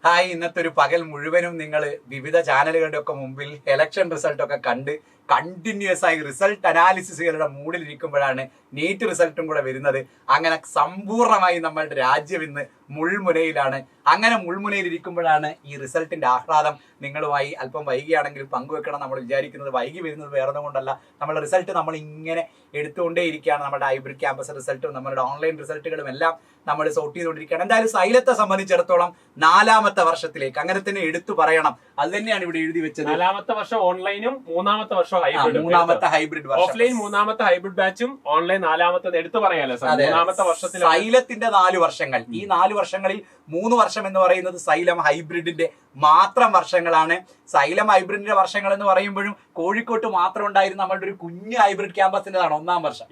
Hi, ഇന്നത്തെ ഒരു പകൽ മുഴുവനും നിങ്ങൾ വിവിധ ചാനലുകളുടെ ഒക്കെ മുമ്പിൽ ഇലക്ഷൻ റിസൾട്ട് ഒക്കെ കണ്ട് കണ്ടിന്യൂസ് ആയി റിസൾട്ട് അനാലിസിസുകളുടെ മൂഡിലിരിക്കുമ്പോഴാണ് നീറ്റ് റിസൾട്ടും കൂടെ വരുന്നത്. അങ്ങനെ സമ്പൂർണ്ണമായി നമ്മളുടെ രാജ്യം ഇന്ന് മുൾമുനയിലാണ്. അങ്ങനെ മുൾമുനയിലിരിക്കുമ്പോഴാണ് ഈ റിസൾട്ടിന്റെ ആഹ്ലാദം നിങ്ങളുമായി അല്പം വൈകിയാണെങ്കിലും പങ്കുവെക്കണം നമ്മൾ വിചാരിക്കുന്നത്. വൈകി വരുന്നത് വേറെ കൊണ്ടല്ല, നമ്മുടെ റിസൾട്ട് നമ്മൾ ഇങ്ങനെ എടുത്തുകൊണ്ടേയിരിക്കുകയാണ്. നമ്മുടെ ഹൈബ്രിഡ് ക്യാമ്പസ് റിസൾട്ടും നമ്മുടെ ഓൺലൈൻ റിസൾട്ടുകളും എല്ലാം നമ്മൾ സോർട്ട് ചെയ്തുകൊണ്ടിരിക്കുകയാണ്. എന്തായാലും സൈലത്തെ സംബന്ധിച്ചിടത്തോളം 4ാമത്തെ വർഷത്തിലേക്ക് അങ്ങനെ തന്നെ എടുത്തു പറയണം. അത് തന്നെയാണ് ഇവിടെ എഴുതി വെച്ചത്. 4ാമത്തെ വർഷം ഓൺലൈനും 3ാമത്തെ വർഷം മൂന്നാമത്തെ ഹൈബ്രിഡ് ഓഫ്ലൈൻ 3ാമത്തെ ഹൈബ്രിഡ് ബാച്ചും ഓൺലൈൻ 4ാമത്തെ എടുത്തു പറയാലോ. 3ാമത്തെ വർഷത്തിൽ സൈലത്തിന്റെ 4 വർഷങ്ങൾ. ഈ 4 വർഷങ്ങളിൽ 3 വർഷം എന്ന് പറയുന്നത് സൈലം ഹൈബ്രിഡിന്റെ മാത്രം വർഷങ്ങളാണ്. സൈലം ഹൈബ്രിഡിന്റെ വർഷങ്ങൾ എന്ന് പറയുമ്പോഴും കോഴിക്കോട്ട് മാത്രം ഉണ്ടായിരുന്ന നമ്മളുടെ ഒരു കുഞ്ഞു ഹൈബ്രിഡ് ക്യാമ്പസിന്റെതാണ് 1ാം വർഷം.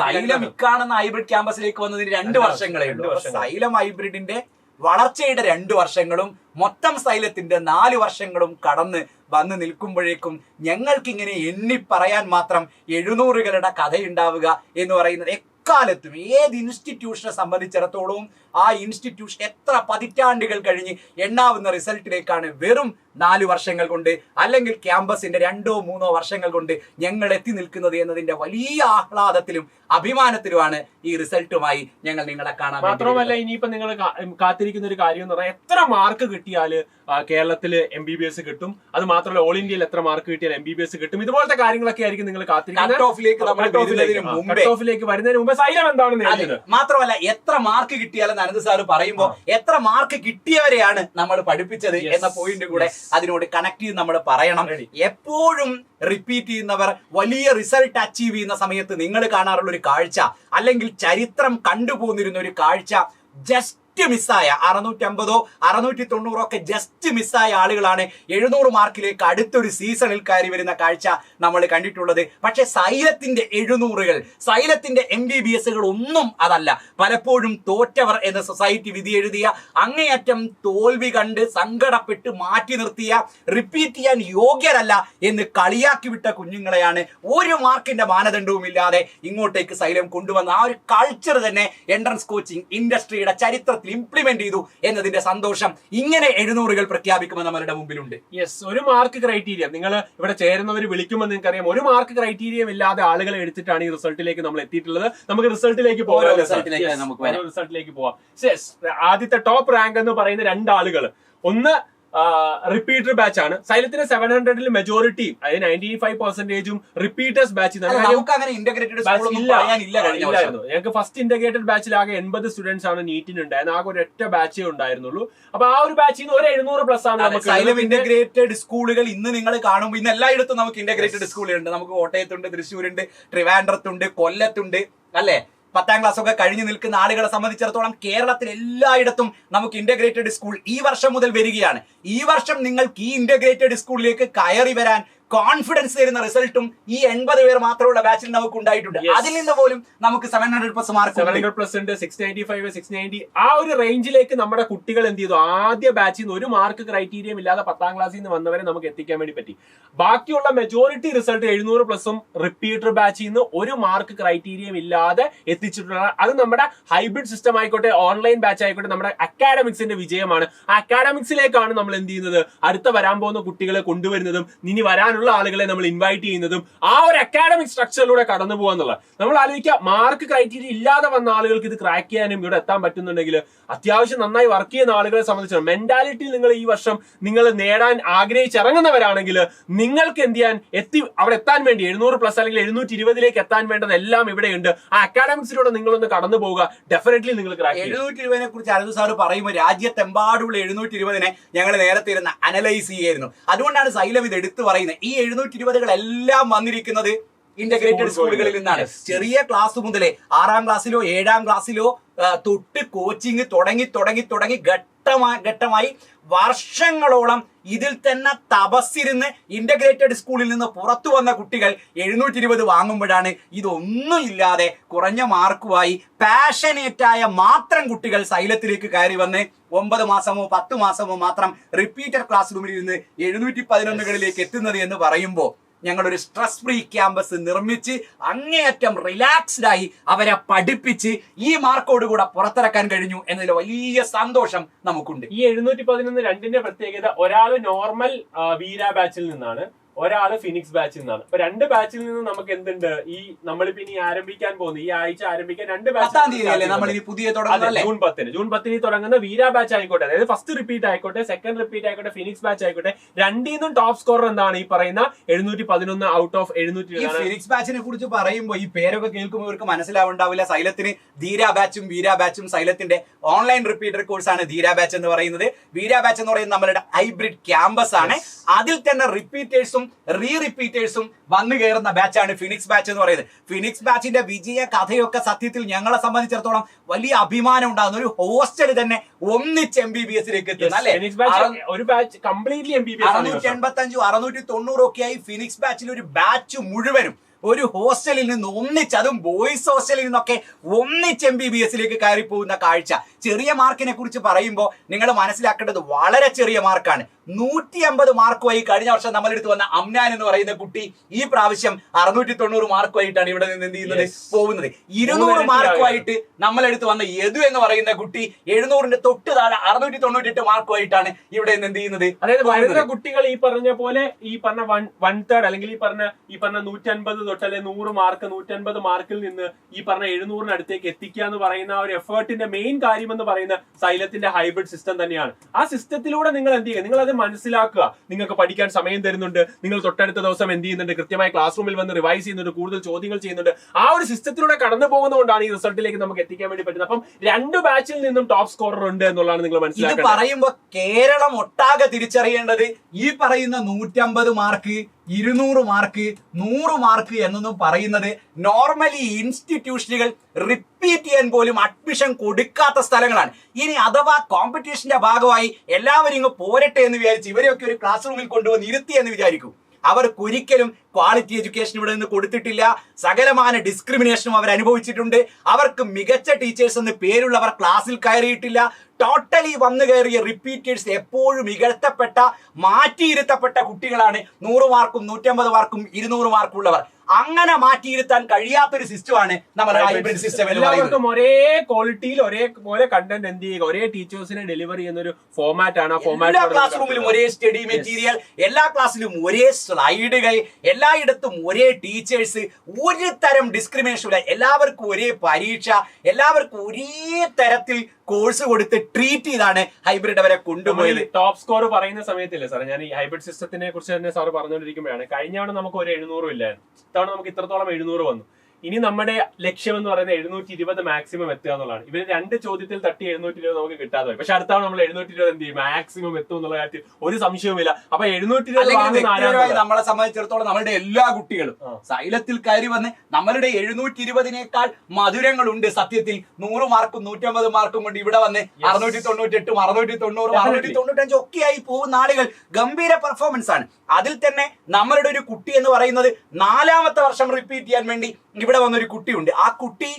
സൈലം ഇക്കാണുന്ന ഹൈബ്രിഡ് ക്യാമ്പസിലേക്ക് വന്നതിന് 2 വർഷങ്ങളേ ഉള്ളൂ. സൈലം ഹൈബ്രിഡിന്റെ വളർച്ചയുടെ 2 വർഷങ്ങളും മൊത്തം സൈലത്തിന്റെ 4 വർഷങ്ങളും കടന്ന് വന്ന് നിൽക്കുമ്പോഴേക്കും ഞങ്ങൾക്കിങ്ങനെ എണ്ണി പറയാൻ മാത്രം 700കളുടെ കഥയുണ്ടാവുക എന്ന് പറയുന്നത് എക്കാലത്തും ഏത് ഇൻസ്റ്റിറ്റ്യൂഷനെ സംബന്ധിച്ചിടത്തോളവും ആ ഇൻസ്റ്റിറ്റ്യൂഷൻ എത്ര പതിറ്റാണ്ടുകൾ കഴിഞ്ഞ് എണ്ണാവുന്ന റിസൾട്ടിലേക്കാണ് വെറും 4 വർഷങ്ങൾ കൊണ്ട് അല്ലെങ്കിൽ ക്യാമ്പസിന്റെ 2-3 വർഷങ്ങൾ കൊണ്ട് ഞങ്ങൾ എത്തി നിൽക്കുന്നത് എന്നതിന്റെ വലിയ ആഹ്ലാദത്തിലും അഭിമാനത്തിലുമാണ് ഈ റിസൾട്ടുമായി ഞങ്ങൾ നിങ്ങളെ കാണാൻ. മാത്രമല്ല, ഇനിയിപ്പോ നിങ്ങൾ കാത്തിരിക്കുന്ന ഒരു കാര്യം എന്ന് പറഞ്ഞാൽ എത്ര മാർക്ക് കിട്ടിയാല് കേരളത്തില് MBBS കിട്ടും, അത് മാത്രമല്ല ഓൾ ഇന്ത്യയിൽ എത്ര മാർക്ക് കിട്ടിയാൽ MBBS കിട്ടും, ഇതുപോലത്തെ കാര്യങ്ങളൊക്കെ ആയിരിക്കും നിങ്ങൾ കാത്തിരിക്കുന്നത്. കട്ട് ഓഫിലേക്ക് വരുന്നതിന് മുമ്പ് സൈലം എന്താണെന്ന് മാത്രമല്ല എത്ര മാർക്ക് കിട്ടിയാലെന്ന് അനന്ത് സാറ് പറയുമ്പോൾ എത്ര മാർക്ക് കിട്ടിയവരെയാണ് നമ്മൾ പഠിപ്പിച്ചത് എന്ന പോയിന്റ് കൂടെ അതിനോട് കണക്ട് ചെയ്ത് നമ്മൾ പറയണം. എപ്പോഴും റിപ്പീറ്റ് ചെയ്യുന്നവർ വലിയ റിസൾട്ട് അച്ചീവ് ചെയ്യുന്ന സമയത്ത് നിങ്ങൾ കാണാറുള്ള ഒരു കാഴ്ച, അല്ലെങ്കിൽ ചരിത്രം കണ്ടുപോന്നിരുന്ന ഒരു കാഴ്ച, ജസ്റ്റ് മിസ്സായ 650 690 ഒക്കെ ജസ്റ്റ് മിസ്സായ ആളുകളാണ് 700 മാർക്കിലേക്ക് അടുത്തൊരു സീസണിൽ കയറി വരുന്ന കാഴ്ച നമ്മൾ കണ്ടിട്ടുള്ളത്. പക്ഷെ സൈലത്തിന്റെ 700കൾ, സൈലത്തിന്റെ MBBSകൾ ഒന്നും അതല്ല. പലപ്പോഴും തോറ്റവർ എന്ന സൊസൈറ്റി വിധി എഴുതിയ, അങ്ങേയറ്റം തോൽവി കണ്ട് സങ്കടപ്പെട്ട് മാറ്റി നിർത്തിയ, റിപ്പീറ്റ് ചെയ്യാൻ യോഗ്യരല്ല എന്ന് കളിയാക്കി വിട്ട കുഞ്ഞുങ്ങളെയാണ് ഒരു മാർക്കിന്റെ മാനദണ്ഡവും ഇല്ലാതെ ഇങ്ങോട്ടേക്ക് സൈലം കൊണ്ടുവന്ന ആ ഒരു കൾച്ചർ തന്നെ എൻട്രൻസ് കോച്ചിങ് ഇൻഡസ്ട്രിയുടെ ചരിത്രത്തിൽ ഇംപ്ലിമെന്റ് ചെയ്തു എന്നതിന്റെ സന്തോഷം ഇങ്ങനെ 700കൾ പ്രഖ്യാപിക്കുമെന്ന് നമ്മളുടെ മുമ്പിലുണ്ട്. യെസ്, ഒരു മാർക്ക് ക്രൈറ്റീരിയ നിങ്ങൾ ഇവിടെ ചേരുന്നവർ വിളിക്കുമെന്ന് നിങ്ങൾക്കറിയാം. ഒരു മാർക്ക് ക്രൈറ്റീരിയ ഇല്ലാതെ ആളുകളെ എടുത്തിട്ടാണ് ഈ റിസൾട്ടിലേക്ക് നമ്മൾ എത്തിയിട്ടുള്ളത്. നമുക്ക് റിസൾട്ടിലേക്ക് പോകാം. റിസൾട്ടിലേക്ക് പോവാം. ആദ്യത്തെ ടോപ്പ് റാങ്ക് എന്ന് പറയുന്ന 2 ആളുകൾ, ഒന്ന് റിപ്പീറ്റർ ബാച്ച് ആണ്. സൈലത്തിന് 700ൽ മെജോറിറ്റി, അതായത് 95%ഉം റിപ്പീറ്റേഴ്സ് ബാച്ച്. ഞങ്ങൾക്ക് ഫസ്റ്റ് ഇന്റഗ്രേറ്റഡ് ബാച്ചിൽ ആകെ 80 സ്റ്റുഡൻസ് ആണ് നീറ്റിന് ഉണ്ടായിരുന്നത്. ആകെ ഒരൊറ്റ ബാച്ചേ ഉണ്ടായിരുന്നുള്ളൂ. അപ്പൊ ആ ഒരു ബാച്ചിൽ നിന്ന് ഒരു 700 പ്ലസ് ആണ് നമുക്ക്. സൈലം ഇന്റഗ്രേറ്റഡ് സ്കൂളുകൾ ഇന്ന് നിങ്ങൾ കാണുമ്പോൾ ഇന്ന് എല്ലായിടത്തും നമുക്ക് ഇന്റഗ്രേറ്റഡ് സ്കൂളുകളുണ്ട്. നമുക്ക് കോട്ടയത്തുണ്ട്, തൃശ്ശൂരുണ്ട്, ട്രിവാൻഡ്രത്തുണ്ട്, കൊല്ലത്തുണ്ട്, അല്ലെ? 10ാം ക്ലാസ് ഒക്കെ കഴിഞ്ഞു നിൽക്കുന്ന ആളുകളെ സംബന്ധിച്ചിടത്തോളം കേരളത്തിൽ എല്ലായിടത്തും നമുക്ക് ഇന്റഗ്രേറ്റഡ് സ്കൂൾ ഈ വർഷം മുതൽ വരികയാണ്. ഈ വർഷം നിങ്ങൾക്ക് ഈ ഇന്റഗ്രേറ്റഡ് സ്കൂളിലേക്ക് കയറി വരാൻ കോൺഫിഡൻസ് തരുന്ന റിസൾട്ടും ഈ 80 പേർ മാത്രമുള്ള ബാച്ചിൽ നമുക്ക് ഉണ്ടായിട്ടുണ്ട്. അതിൽ നിന്ന് പോലും നമുക്ക് 700+ മാർക്ക്, 700+ ഉണ്ട്, 695, 690 ആ ഒരു റേഞ്ചിലേക്ക് നമ്മുടെ കുട്ടികൾ എന്ത് ചെയ്തു? ആദ്യ ബാച്ചിൽ നിന്ന് ഒരു മാർക്ക് ക്രൈറ്റീരിയം ഇല്ലാതെ 10ാം ക്ലാസ്സിൽ നിന്ന് വന്നവരെ നമുക്ക് എത്തിക്കാൻ വേണ്ടി പറ്റി. ബാക്കിയുള്ള മെജോറിറ്റി റിസൾട്ട് 700+ഉം റിപ്പീറ്റർ ബാച്ചിൽ നിന്ന് ഒരു മാർക്ക് ക്രൈറ്റീരിയം ഇല്ലാതെ എത്തിച്ചിട്ടുള്ള, അത് നമ്മുടെ ഹൈബ്രിഡ് സിസ്റ്റം ആയിക്കോട്ടെ, ഓൺലൈൻ ബാച്ച് ആയിക്കോട്ടെ, നമ്മുടെ അക്കാഡമിക്സിന്റെ വിജയമാണ്. ആ അക്കാഡമിക്സിലേക്കാണ് നമ്മൾ എന്ത് ചെയ്യുന്നത്? അടുത്ത വരാൻ പോകുന്ന കുട്ടികളെ കൊണ്ടുവരുന്നതും ഇനി വരാൻ ആളുകളെ നമ്മൾ ഇൻവൈറ്റ് ചെയ്യുന്നതും ആ ഒരു അക്കാഡമിക് സ്ട്രക്ചറിലൂടെ കടന്നു പോകാന്നുള്ളത്. നമ്മൾ ആലോചിക്കുക, മാർക്ക് ക്രൈറ്റീരിയ ഇല്ലാതെ വന്ന ആളുകൾക്ക് ഇത് ക്രാക്ക് ചെയ്യാനും ഇവിടെ എത്താൻ പറ്റുന്നുണ്ടെങ്കിൽ അത്യാവശ്യം നന്നായി വർക്ക് ചെയ്യുന്ന ആളുകളെ സംബന്ധിച്ച് മെന്റാലിറ്റി നിങ്ങൾ ഈ വർഷം നിങ്ങൾ നേടാൻ ആഗ്രഹിച്ചിറങ്ങുന്നവരാണെങ്കിൽ നിങ്ങൾക്ക് എന്ത് ചെയ്യാൻ അവിടെ എത്താൻ വേണ്ടി 700+ അല്ലെങ്കിൽ 720ലേക്ക് എത്താൻ വേണ്ടതെല്ലാം ഇവിടെയുണ്ട്. ആ അക്കാഡമിക്സിലൂടെ നിങ്ങളൊന്ന് കടന്നു പോവുക, ഡെഫിനറ്റ്ലി നിങ്ങൾ ക്രാക്ക് ചെയ്യും. 720നെ കുറിച്ച് അനന്ത് സാർ പറയുമ്പോൾ രാജ്യത്തെമ്പാടുള്ള 720നെ ഞങ്ങൾ നേരത്തെ ഇരുന്ന് അനലൈസ് ചെയ്യായിരുന്നു. അതുകൊണ്ടാണ് സൈലം ഇത് എടുത്തു പറയുന്നത്. ഈ 720കളെല്ലാം വന്നിരിക്കുന്നത് ഇന്റഗ്രേറ്റഡ് സ്കൂളുകളിൽ നിന്നാണ്. ചെറിയ ക്ലാസ് മുതലേ 6ാം ക്ലാസ്സിലോ 7ാം ക്ലാസ്സിലോ തൊട്ട് കോച്ചിങ് തുടങ്ങി ഘട്ടമായി വർഷങ്ങളോളം ഇതിൽ തന്നെ തപസ്സിരുന്ന് ഇന്റഗ്രേറ്റഡ് സ്കൂളിൽ നിന്ന് പുറത്തു വന്ന കുട്ടികൾ 720 വാങ്ങുമ്പോഴാണ് ഇതൊന്നും ഇല്ലാതെ കുറഞ്ഞ മാർക്കുമായി പാഷനേറ്റായ മാത്രം കുട്ടികൾ സൈലത്തിലേക്ക് കയറി വന്ന് 9 മാസമോ 10 മാസമോ മാത്രം റിപ്പീറ്റർ ക്ലാസ് റൂമിൽ ഇരുന്ന് 711കളിലേക്ക് എത്തുന്നത് എന്ന് പറയുമ്പോൾ ഞങ്ങളൊരു സ്ട്രെസ് ഫ്രീ ക്യാമ്പസ് നിർമ്മിച്ച് അങ്ങേയറ്റം റിലാക്സ്ഡ് ആയി അവരെ പഠിപ്പിച്ച് ഈ മാർക്കോട് കൂടെ പുറത്തിറക്കാൻ കഴിഞ്ഞു എന്നതിൽ വലിയ സന്തോഷം നമുക്കുണ്ട്. ഈ 711 രണ്ടിന്റെ പ്രത്യേകത, ഒരാള് നോർമൽ വീര ബാച്ചിൽ നിന്നാണ്, ഒരാള് ഫിനിക്സ് ബാച്ചിൽ നിന്നാണ്. അപ്പൊ രണ്ട് ബാച്ചിൽ നിന്ന് നമുക്ക് എന്തുണ്ട്, ഈ നമ്മളിപ്പോ ഇനി ആരംഭിക്കാൻ പോകുന്നു, ഈ ആഴ്ച ആരംഭിക്കാൻ 2 ബാച്ച് ജൂൺ 10 തുടങ്ങുന്ന വീര ബാച്ച് ആയിക്കോട്ടെ, അതായത് ഫസ്റ്റ് റിപ്പീറ്റ് ആയിക്കോട്ടെ, സെക്കൻഡ് റിപ്പീറ്റ് ആയിക്കോട്ടെ, ഫിനിക്സ് ബാച്ച് ആയിക്കോട്ടെ, രണ്ടിന്നും ടോപ്പ് സ്കോറർ എന്താണ് ഈ പറയുന്ന 711 ഔട്ട് ഓഫ് 700. ഫിനിക്സ് ബാച്ചിനെ കുറിച്ച് പറയുമ്പോൾ ഈ പേരൊക്കെ കേൾക്കുമ്പോൾ ഇവർക്ക് മനസ്സിലാവുണ്ടാവില്ല. സൈലത്തിന് ധീര ബാച്ചും വീര ബാച്ചും, സൈലത്തിന്റെ ഓൺലൈൻ റിപ്പീറ്റർ കോഴ്സാണ് ധീര ബാച്ച് എന്ന് പറയുന്നത്. വീര ബാച്ച് എന്ന് പറയുന്നത് നമ്മളുടെ ഹൈബ്രിഡ് ക്യാമ്പസ് ആണ്. അതിൽ തന്നെ റിപ്പീറ്റേഴ്സും റിപ്പീറ്റേഴ്സും വന്നു കയറുന്ന ബാച്ചാണ് ഫിനിക്സ് ബാച്ച് എന്ന് പറയുന്നത്. ഫിനിക്സ് ബാച്ചിന്റെ വിജയ കഥയൊക്കെ സത്യത്തിൽ ഞങ്ങളെ സംബന്ധിച്ചിടത്തോളം വലിയ അഭിമാനം ഉണ്ടാകുന്ന ഒരു ഹോസ്റ്റൽ തന്നെ ഒന്നിച്ച് MBBS-ലേക്ക് എത്തുന്നു അല്ലെ. 685 690 ഒക്കെ ആയി ഫിനിക്സ് ബാച്ചിൽ ഒരു ബാച്ച് മുഴുവനും ഒരു ഹോസ്റ്റലിൽ നിന്ന് ഒന്നിച്ച്, അതും ബോയ്സ് ഹോസ്റ്റലിൽ നിന്നൊക്കെ ഒന്നിച്ച് MBBS-ലേക്ക് കയറി പോകുന്ന കാഴ്ച. ചെറിയ മാർക്കിനെ കുറിച്ച് പറയുമ്പോൾ നിങ്ങൾ മനസ്സിലാക്കേണ്ടത് വളരെ ചെറിയ മാർക്കാണ്. 150 മാർക്കുമായി കഴിഞ്ഞ വർഷം നമ്മളെടുത്ത് വന്ന അംനാൻ എന്ന് പറയുന്ന കുട്ടി ഈ പ്രാവശ്യം 690 മാർക്കുമായിട്ടാണ് ഇവിടെ നിന്ന് എന്ത് ചെയ്യുന്നത്, പോകുന്നത്. 200 മാർക്കുമായിട്ട് നമ്മളെടുത്ത് വന്ന യദു എന്ന് പറയുന്ന കുട്ടി 700-ന്റെ തൊട്ട് താഴെ 698 മാർക്കുമായിട്ടാണ് ഇവിടെ നിന്ന് എന്ത് ചെയ്യുന്നത്. അതായത് വരുന്ന കുട്ടികൾ ഈ പറഞ്ഞ പോലെ ഈ പറഞ്ഞ 1/3 അല്ലെങ്കിൽ ഈ പറഞ്ഞ 150 തൊട്ട് അല്ലെങ്കിൽ 100 മാർക്ക് 150 മാർക്കിൽ നിന്ന് ഈ പറഞ്ഞ 700-ന് അടുത്തേക്ക് എത്തിക്കുക എന്ന് പറയുന്ന ഒരു എഫേർട്ടിന്റെ മെയിൻ കാര്യം എന്ന് പറയുന്ന സൈലത്തിന്റെ ഹൈബ്രിഡ് സിസ്റ്റം തന്നെയാണ്. ആ സിസ്റ്റത്തിലൂടെ നിങ്ങൾ എന്ത് ചെയ്യുക, നിങ്ങൾ അത് മനസ്സിലാക്കുക. നിങ്ങൾക്ക് പഠിക്കാൻ സമയം തരുന്നുണ്ട്, നിങ്ങൾ തൊട്ടടുത്ത ദിവസം എന്ത് ചെയ്യുന്നുണ്ട്, കൃത്യമായി ക്ലാസ് റൂമിൽ വന്ന് റിവൈസ് ചെയ്യുന്നുണ്ട്, കൂടുതൽ ചോദ്യങ്ങൾ ചെയ്യുന്നുണ്ട്. ആ ഒരു സിസ്റ്റത്തിലൂടെ കടന്നു പോകുന്നതുകൊണ്ടാണ് ഈ റിസൾട്ടിലേക്ക് നമുക്ക് എത്തിക്കാൻ വേണ്ടി പറ്റുന്നത്. അപ്പം 2 ബാച്ചിൽ നിന്നും ടോപ്പ് സ്കോറർ ഉണ്ട് എന്നുള്ളതാണ് നിങ്ങൾ മനസ്സിലാക്കുന്നത്. ഇത് പറയുമ്പോൾ കേരളം ഒട്ടാകെ തിരിച്ചറിയേണ്ടത് ഈ പറയുന്ന 150 മാർക്ക് 200 മാർക്ക് 100 മാർക്ക് എന്നൊന്നും പറയുന്നത് നോർമലി ഇൻസ്റ്റിറ്റ്യൂഷനുകൾ റിപ്പീറ്റ് ചെയ്യാൻ പോലും അഡ്മിഷൻ കൊടുക്കാത്ത സ്ഥലങ്ങളാണ്. ഇനി അഥവാ കോമ്പറ്റീഷന്റെ ഭാഗമായി എല്ലാവരും ഇങ്ങ് പോരട്ടെ എന്ന് വിചാരിച്ച് ഇവരെയൊക്കെ ഒരു ക്ലാസ് റൂമിൽ കൊണ്ടുവന്ന് ഇരുത്തി എന്ന് വിചാരിക്കും. അവർക്കൊരിക്കലും ക്വാളിറ്റി എഡ്യൂക്കേഷൻ ഇവിടെ നിന്ന് കൊടുത്തിട്ടില്ല. സകലമായ ഡിസ്ക്രിമിനേഷനും അവർ അനുഭവിച്ചിട്ടുണ്ട്. അവർക്ക് മികച്ച ടീച്ചേഴ്സ് എന്ന് പേരുള്ളവർ ക്ലാസ്സിൽ കയറിയിട്ടില്ല. ടോട്ടലി വന്നു കയറിയ റിപ്പീറ്റേഴ്സ് എപ്പോഴും ഇകഴ്ത്തപ്പെട്ട, മാറ്റിയിരുത്തപ്പെട്ട കുട്ടികളാണ് 100 മാർക്കും 150 മാർക്കും 200 മാർക്കും ഉള്ളവർ. അങ്ങനെ മാറ്റിയിരുത്താൻ കഴിയാത്തൊരു സിസ്റ്റമാണ് നമ്മുടെ ഹൈബ്രിഡ് സിസ്റ്റം. എല്ലാവർക്കും ഒരേ ക്വാളിറ്റിയിൽ ഒരേപോലെ കണ്ടന്റ് എന്ത് ചെയ്യുക, ഒരേ ടീച്ചേഴ്സിനെ ഡെലിവറി ചെയ്യുന്ന ഒരു ഫോമാറ്റ് ആണ്. എല്ലാ ക്ലാസ് റൂമിലും ഒരേ സ്റ്റഡി മെറ്റീരിയൽ, എല്ലാ ക്ലാസ്സിലും ഒരേ സ്ലൈഡുകൾ, എല്ലായിടത്തും ഒരേ ടീച്ചേഴ്സ്, ഒരു തരം ഡിസ്ക്രിമിനേഷൻ ഇല്ല. എല്ലാവർക്കും ഒരേ പരീക്ഷ, എല്ലാവർക്കും ഒരേ തരത്തിൽ കോഴ്സ് കൊടുത്ത് ട്രീറ്റ് ചെയ്താണ് ഹൈബ്രിഡ് അവരെ കൊണ്ടുപോയത്. ടോപ്പ് സ്കോർ പറയുന്ന സമയത്തില്ലേ സാർ, ഞാൻ ഈ ഹൈബ്രിഡ് സിസ്റ്റത്തിനെ കുറിച്ച് തന്നെ സാർ പറഞ്ഞുകൊണ്ടിരിക്കുമ്പോഴാണ്, കഴിഞ്ഞ തവണ നമുക്ക് ഒരു 700 ഇല്ലായിരുന്നു, ഇത്തവണ നമുക്ക് ഇത്രത്തോളം 700 വന്നു. ഇനി നമ്മുടെ ലക്ഷ്യം എന്ന് പറയുന്നത് 720 മാക്സിമം എത്തുക എന്നുള്ളതാണ്. ഇവര് 2 ചോദ്യത്തിൽ തട്ടി 720 നമുക്ക് കിട്ടാതെ പോയി. പക്ഷെ അടുത്ത തവണ നമ്മൾ 720 എന്ത് ചെയ്യും, മാക്സിമം എത്തും എന്നുള്ള കാര്യത്തിൽ ഒരു സംശയവുമില്ല. അപ്പൊ 720 നമ്മളെ സംബന്ധിച്ചിടത്തോളം നമ്മളുടെ എല്ലാ കുട്ടികളും സൈലത്തിൽ കയറി വന്ന് നമ്മളുടെ 720-നേക്കാൾ മധുരങ്ങളുണ്ട് സത്യത്തിൽ. 100 മാർക്കും 150 മാർക്കും കൊണ്ട് ഇവിടെ വന്ന് 698, 690, 695 ഒക്കെ ആയി പോകുന്ന ആളുകൾ ഗംഭീര പെർഫോമൻസ് ആണ്. അതിൽ തന്നെ നമ്മളുടെ ഒരു കുട്ടി എന്ന് പറയുന്നത് 4ാമത്തെ വർഷം റിപ്പീറ്റ് ചെയ്യാൻ വേണ്ടി ഇവിടെ വന്നൊരു കുട്ടിയുണ്ട്. ആ കുട്ടി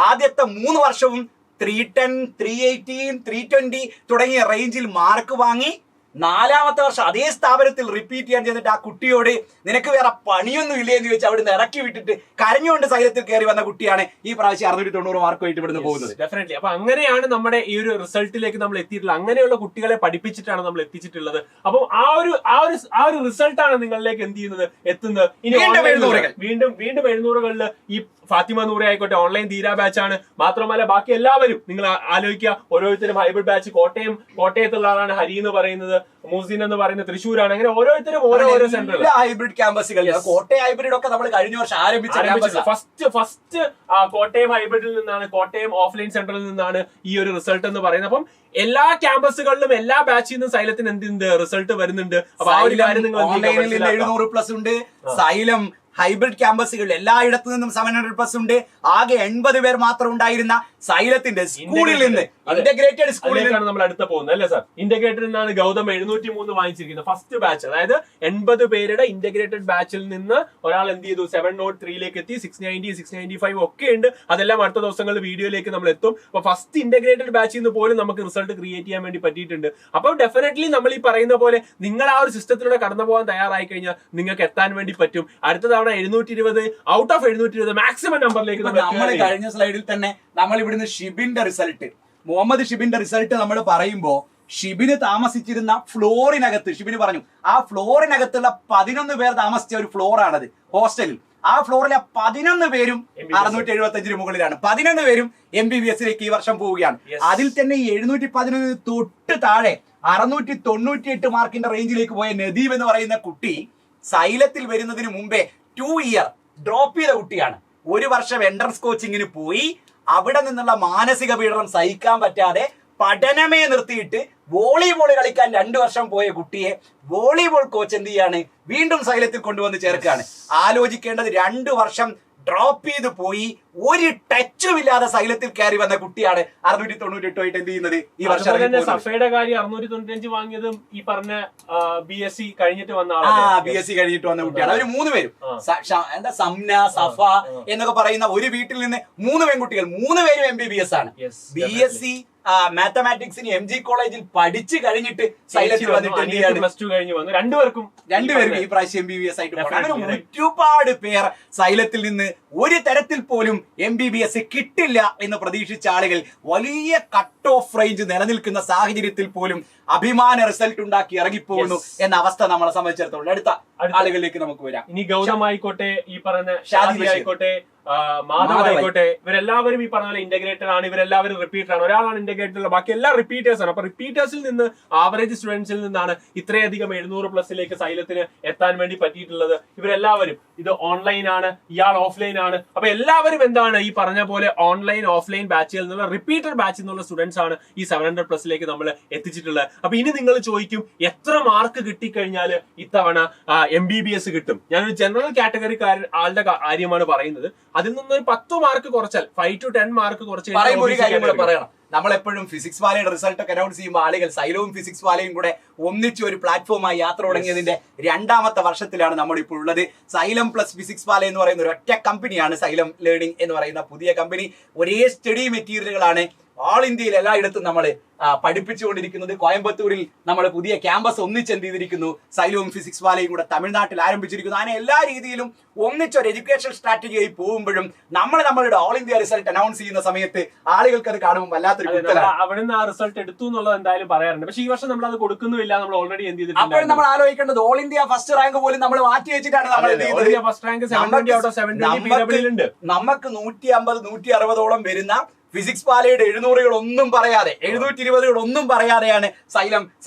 ആദ്യത്തെ 3 വർഷവും 310, 318, 320 തുടങ്ങിയ റേഞ്ചിൽ മാർക്ക് വാങ്ങി. 4ാമത്തെ വർഷം അതേ സ്ഥാപനത്തിൽ റിപ്പീറ്റ് ചെയ്യാൻ ചെന്നിട്ട് ആ കുട്ടിയോട് നിനക്ക് വേറെ പണിയൊന്നും ഇല്ലേ എന്ന് ചോദിച്ചാൽ അവിടുന്ന് ഇറക്കി വിട്ടിട്ട് കരഞ്ഞുകൊണ്ട് സൈലത്തിൽ കയറി വന്ന കുട്ടിയാണ് ഈ പ്രാവശ്യം 690 മാർക്കുമായിട്ട് ഇവിടുന്ന് പോകുന്നത്. ഡെഫിനറ്റ്ലി. അപ്പൊ അങ്ങനെയാണ് നമ്മുടെ ഈ ഒരു റിസൾട്ടിലേക്ക് നമ്മൾ എത്തിയിട്ടുള്ളത്. അങ്ങനെയുള്ള കുട്ടികളെ പഠിപ്പിച്ചിട്ടാണ് നമ്മൾ എത്തിച്ചിട്ടുള്ളത്. അപ്പം ആ ഒരു റിസൾട്ടാണ് നിങ്ങളിലേക്ക് എന്ത് ചെയ്യുന്നത്, എത്തുന്നത്. ഇനി വീണ്ടും 700-കളിൽ ഈ ഫാത്തിമ നൂറെ ആയിക്കോട്ടെ, ഓൺലൈൻ ധീര ബാച്ച് ആണ്. മാത്രമല്ല ബാക്കി എല്ലാവരും നിങ്ങൾ ആലോചിക്കുക, ഓരോരുത്തരും ഹൈബ്രിഡ് ബാച്ച്. കോട്ടയത്തുള്ള ആളാണ് ഹരി എന്ന് പറയുന്നത്, മൂസിൻ എന്ന് പറയുന്നത് തൃശ്ശൂരാണ്. അങ്ങനെ ഓരോരുത്തരും ഓരോ സെന്ററിൽ ഹൈബ്രിഡ് ക്യാമ്പസുകൾ. കോട്ടയം ഹൈബ്രിഡ് ഒക്കെ നമ്മൾ കഴിഞ്ഞ വർഷം ആരംഭിച്ച ഫസ്റ്റ് കോട്ടയം ഹൈബ്രിഡിൽ നിന്നാണ്, കോട്ടയം ഓഫ്ലൈൻ സെന്ററിൽ നിന്നാണ് ഈ ഒരു റിസൾട്ട് എന്ന് പറയുന്നത്. അപ്പം എല്ലാ ക്യാമ്പസുകളിലും എല്ലാ ബാച്ചിൽ നിന്നും സൈലത്തിന് എന്തുണ്ട്, റിസൾട്ട് വരുന്നുണ്ട്. അപ്പൊ ആ ഒരു കാര്യം നിങ്ങൾ 700+ ഉണ്ട്. സൈലം ഹൈബ്രിഡ് ക്യാമ്പസുകൾ എല്ലായിടത്തു നിന്നും 700+ ഉണ്ട്. ആകെ 80 പേർ മാത്രം ഉണ്ടായിരുന്ന സൈലത്തിന്റെ സ്കൂളിൽ നിന്ന്, ഇന്റഗ്രേറ്റഡ് സ്കൂളിൽ നിന്നാണ് നമ്മൾ അടുത്ത പോകുന്നത് അല്ലേ സാർ? ഇന്റഗ്രേറ്റഡ് നിന്നാണ് ഗൗതം 703 വാങ്ങിച്ചിരിക്കുന്നത് ഫസ്റ്റ് ബാച്ച്. അതായത് 80 പേരുടെ ഇന്റഗ്രേറ്റഡ് ബാച്ചിൽ നിന്ന് ഒരാൾ എന്ത് ചെയ്തു 703 എത്തി. 690 695 ഒക്കെ ഉണ്ട്. അതെല്ലാം അടുത്ത ദിവസങ്ങളിൽ വീഡിയോയിലേക്ക് നമ്മൾ എത്തും. അപ്പൊ ഫസ്റ്റ് ഇന്റഗ്രേറ്റഡ് ബാച്ചിൽ നിന്ന് പോലും നമുക്ക് റിസൾട്ട് ക്രിയേറ്റ് ചെയ്യാൻ വേണ്ടി പറ്റിയിട്ടുണ്ട്. അപ്പൊ ഡെഫിനറ്റ്ലി നമ്മൾ ഈ പറയുന്ന പോലെ നിങ്ങൾ ആ ഒരു സിസ്റ്റത്തിലൂടെ കടന്നു പോകാൻ തയ്യാറായി കഴിഞ്ഞാൽ നിങ്ങൾക്ക് എത്താൻ വേണ്ടി പറ്റും. അടുത്ത തവണ 720 ഔട്ട് ഓഫ് 720 മാക്സിമം നമ്പറിലേക്ക് നമ്മൾ കഴിഞ്ഞ സ്ലൈഡിൽ തന്നെ നമ്മൾ ഇവിടുന്ന് ഷിബിന്റെ റിസൾട്ട്, മുഹമ്മദ് ഷിബിന്റെ റിസൾട്ട് നമ്മൾ പറയുമ്പോൾ ഷിബിന് താമസിച്ചിരുന്ന ഫ്ലോറിനകത്ത്, ഷിബിന് പറഞ്ഞു ആ ഫ്ലോറിനകത്തുള്ള 11 പേർ താമസിച്ച ഒരു ഫ്ലോറാണത് ഹോസ്റ്റലിൽ. ആ ഫ്ലോറിലെ 11 പേരും 675 മുകളിലാണ്. 11 പേരും MBBSലേക്ക് ഈ വർഷം പോവുകയാണ്. അതിൽ തന്നെ 711 തൊട്ട് താഴെ 698 മാർക്കിന്റെ റേഞ്ചിലേക്ക് പോയ നദീബ് എന്ന് പറയുന്ന കുട്ടി സൈലത്തിൽ വരുന്നതിന് മുമ്പേ 2 ഇയർ ഡ്രോപ്പ് ചെയ്ത കുട്ടിയാണ്. 1 വർഷം എൻട്രൻസ് കോച്ചിങ്ങിന് പോയി അവിടെ നിന്നുള്ള മാനസിക പീഡനം സഹിക്കാൻ പറ്റാതെ പഠനമേ നിർത്തിയിട്ട് വോളിബോൾ കളിക്കാൻ 2 വർഷം പോയ കുട്ടിയെ വോളിബോൾ കോച്ച് എന്ത് ചെയ്യാണ്, വീണ്ടും സൈലത്തിൽ കൊണ്ടുവന്ന് ചേർക്കുകയാണ്. ആലോചിക്കേണ്ടത് 2 വർഷം ഡ്രോപ്പ് ചെയ്ത് പോയി ഒരു ടച്ചും ഇല്ലാതെ സൈലത്തിൽ കയറി വന്ന കുട്ടിയാണ് 698 ആയിട്ട് എന്ത് ചെയ്യുന്നത് ഈ വർഷം. സഫയുടെ കാര്യം 695 വാങ്ങിയതും ഈ പറഞ്ഞ BSc കഴിഞ്ഞിട്ട് വന്ന ആളാണ്. BSc കഴിഞ്ഞിട്ട് വന്ന കുട്ടിയാണ്. അവര് 3 പേരും എന്താ സംന, സഫ എന്നൊക്കെ പറയുന്ന ഒരു വീട്ടിൽ നിന്ന് 3 പെൺകുട്ടികൾ, 3 പേരും MBBS ആണ്. BSc മാത്തമാറ്റിക്സിന് MG കോളേജിൽ പഠിച്ചു കഴിഞ്ഞിട്ട് സൈലത്തിൽ വന്നിട്ട് പ്ലസ് 2 കഴിഞ്ഞ് വന്നു. രണ്ടുപേരും ഈ പ്രാവശ്യം MBBS ആയിട്ട് പോകണം. ഒരുപാട് പേർ സൈലത്തിൽ നിന്ന് ഒരു തരത്തിൽ പോലും MBBS കിട്ടില്ല എന്ന് പ്രതീക്ഷിച്ച ആളുകൾ വലിയ കട്ട് ഓഫ് റേഞ്ച് നിലനിൽക്കുന്ന സാഹചര്യത്തിൽ പോലും അഭിമാന റിസൾട്ട് ഉണ്ടാക്കി ഇറങ്ങിപ്പോകുന്നു എന്ന അവസ്ഥ നമ്മളെ സംബന്ധിച്ചിടത്തോളം അടുത്ത ആളുകളിലേക്ക് നമുക്ക് വരാം. ഇനി ഗൗതം ആയിക്കോട്ടെ, ഈ പറഞ്ഞ ഷാദി ആയിക്കോട്ടെ, മാധവ് ആയിക്കോട്ടെ, ഇവരെല്ലാവരും ഈ പറഞ്ഞ പോലെ ഇന്റഗ്രേറ്റഡ് ആണ്. ഇവരെല്ലാവരും റിപ്പീറ്റർ ആണ്. ഒരാളാണ് ഇന്റഗ്രേറ്റഡ്, ബാക്കി എല്ലാം റിപ്പീറ്റേഴ്സ് ആണ്. അപ്പൊ റിപ്പീറ്റേഴ്സിൽ നിന്ന്, ആവറേജ് സ്റ്റുഡൻസിൽ നിന്നാണ് ഇത്രയധികം 700+ സൈലത്തിന് എത്താൻ വേണ്ടി പറ്റിയിട്ടുള്ളത്. ഇവരെല്ലാവരും ഇത് ഓൺലൈൻ ആണ്, ഇയാൾ ഓഫ്ലൈൻ ആണ്. അപ്പൊ എല്ലാവരും എന്താണ് ഈ പറഞ്ഞ പോലെ ഓൺലൈൻ ഓഫ്ലൈൻ ബാച്ചുകളിൽ നിന്നുള്ള റിപ്പീറ്റഡ് ബാച്ചിൽ നിന്നുള്ള സ്റ്റുഡൻസ് ആണ് ഈ 700+ നമ്മൾ എത്തിച്ചിട്ടുള്ളത്. അപ്പൊ ഇനി നിങ്ങൾ ചോദിക്കും എത്ര മാർക്ക് കിട്ടിക്കഴിഞ്ഞാൽ ഇത്തവണ MBBS കിട്ടും? ഞാനൊരു ജനറൽ കാറ്റഗറിക്കാരൻ ആളുടെ കാര്യമാണ് പറയുന്നത്. അതിൽ നിന്നൊരു 10 മാർക്ക് കുറച്ചാൽ 5 to 10 മാർക്ക് കുറച്ച് പറയണം. നമ്മളെപ്പോഴും ഫിസിക്സ് വാലയുടെ റിസൾട്ട് ഒക്കെ അനൗൺസ് ചെയ്യുമ്പോൾ ആളുകൾ സൈലവും ഫിസിക്സ് വാലയും കൂടെ ഒന്നിച്ച് ഒരു പ്ലാറ്റ്ഫോമായി യാത്ര തുടങ്ങിയതിന്റെ 2ാമത്തെ വർഷത്തിലാണ് നമ്മളിപ്പോൾ ഉള്ളത്. സൈലം പ്ലസ് ഫിസിക്സ് വാല എന്ന് പറയുന്ന ഒരു ഒറ്റ കമ്പനിയാണ് സൈലം ലേണിംഗ് എന്ന് പറയുന്ന പുതിയ കമ്പനി. ഒരേ സ്റ്റഡി മെറ്റീരിയലുകളാണ് ഓൾ ഇന്ത്യയിൽ എല്ലായിടത്തും നമ്മൾ പഠിപ്പിച്ചുകൊണ്ടിരിക്കുന്നത്. കോയമ്പത്തൂരിൽ നമ്മൾ പുതിയ ക്യാമ്പസ് ഒന്നിച്ചെന്ത് ചെയ്തിരിക്കുന്നു, സൈലവും ഫിസിക്സ് വാലയും കൂടെ തമിഴ്നാട്ടിൽ ആരംഭിച്ചിരിക്കുന്നു. അങ്ങനെ എല്ലാ രീതിയിലും ഒന്നിച്ചൊരു എഡ്യൂക്കേഷൻ സ്ട്രാറ്റജിയായി പോകുമ്പോഴും നമ്മളുടെ ഓൾ ഇന്ത്യ റിസൾട്ട് അനൗൺസ് ചെയ്യുന്ന സമയത്ത് ആളുകൾക്ക് അത് കാണുമ്പോൾ വല്ലാത്തൊരു അവിടെ നിന്ന് ആ റിസൾട്ട് എടുത്തു എന്നുള്ളത് എന്തായാലും പറയാറുണ്ട്. പക്ഷേ ഈ വർഷം നമ്മൾ അത് കൊടുക്കുന്നില്ല. നമ്മൾ ഓൾറെഡി എന്ത് ചെയ്തിട്ടുണ്ട്? അപ്പോൾ നമ്മൾ ആലോചിക്കേണ്ടത് ഓൾ ഇന്ത്യ ഫസ്റ്റ് റാങ്ക് പോലും നമ്മൾ മാറ്റി വെച്ചിട്ടാണ് നമ്മൾ ഫസ്റ്റ് റാങ്ക് 720 out of 720 ഉണ്ട്. നമുക്ക് 150 160ഓളം വരുന്ന ഫിസിക്സ് വാലയുടെ 700 ഒന്നും പറയാതെ 720 ഒന്നും പറയാതെയാണ്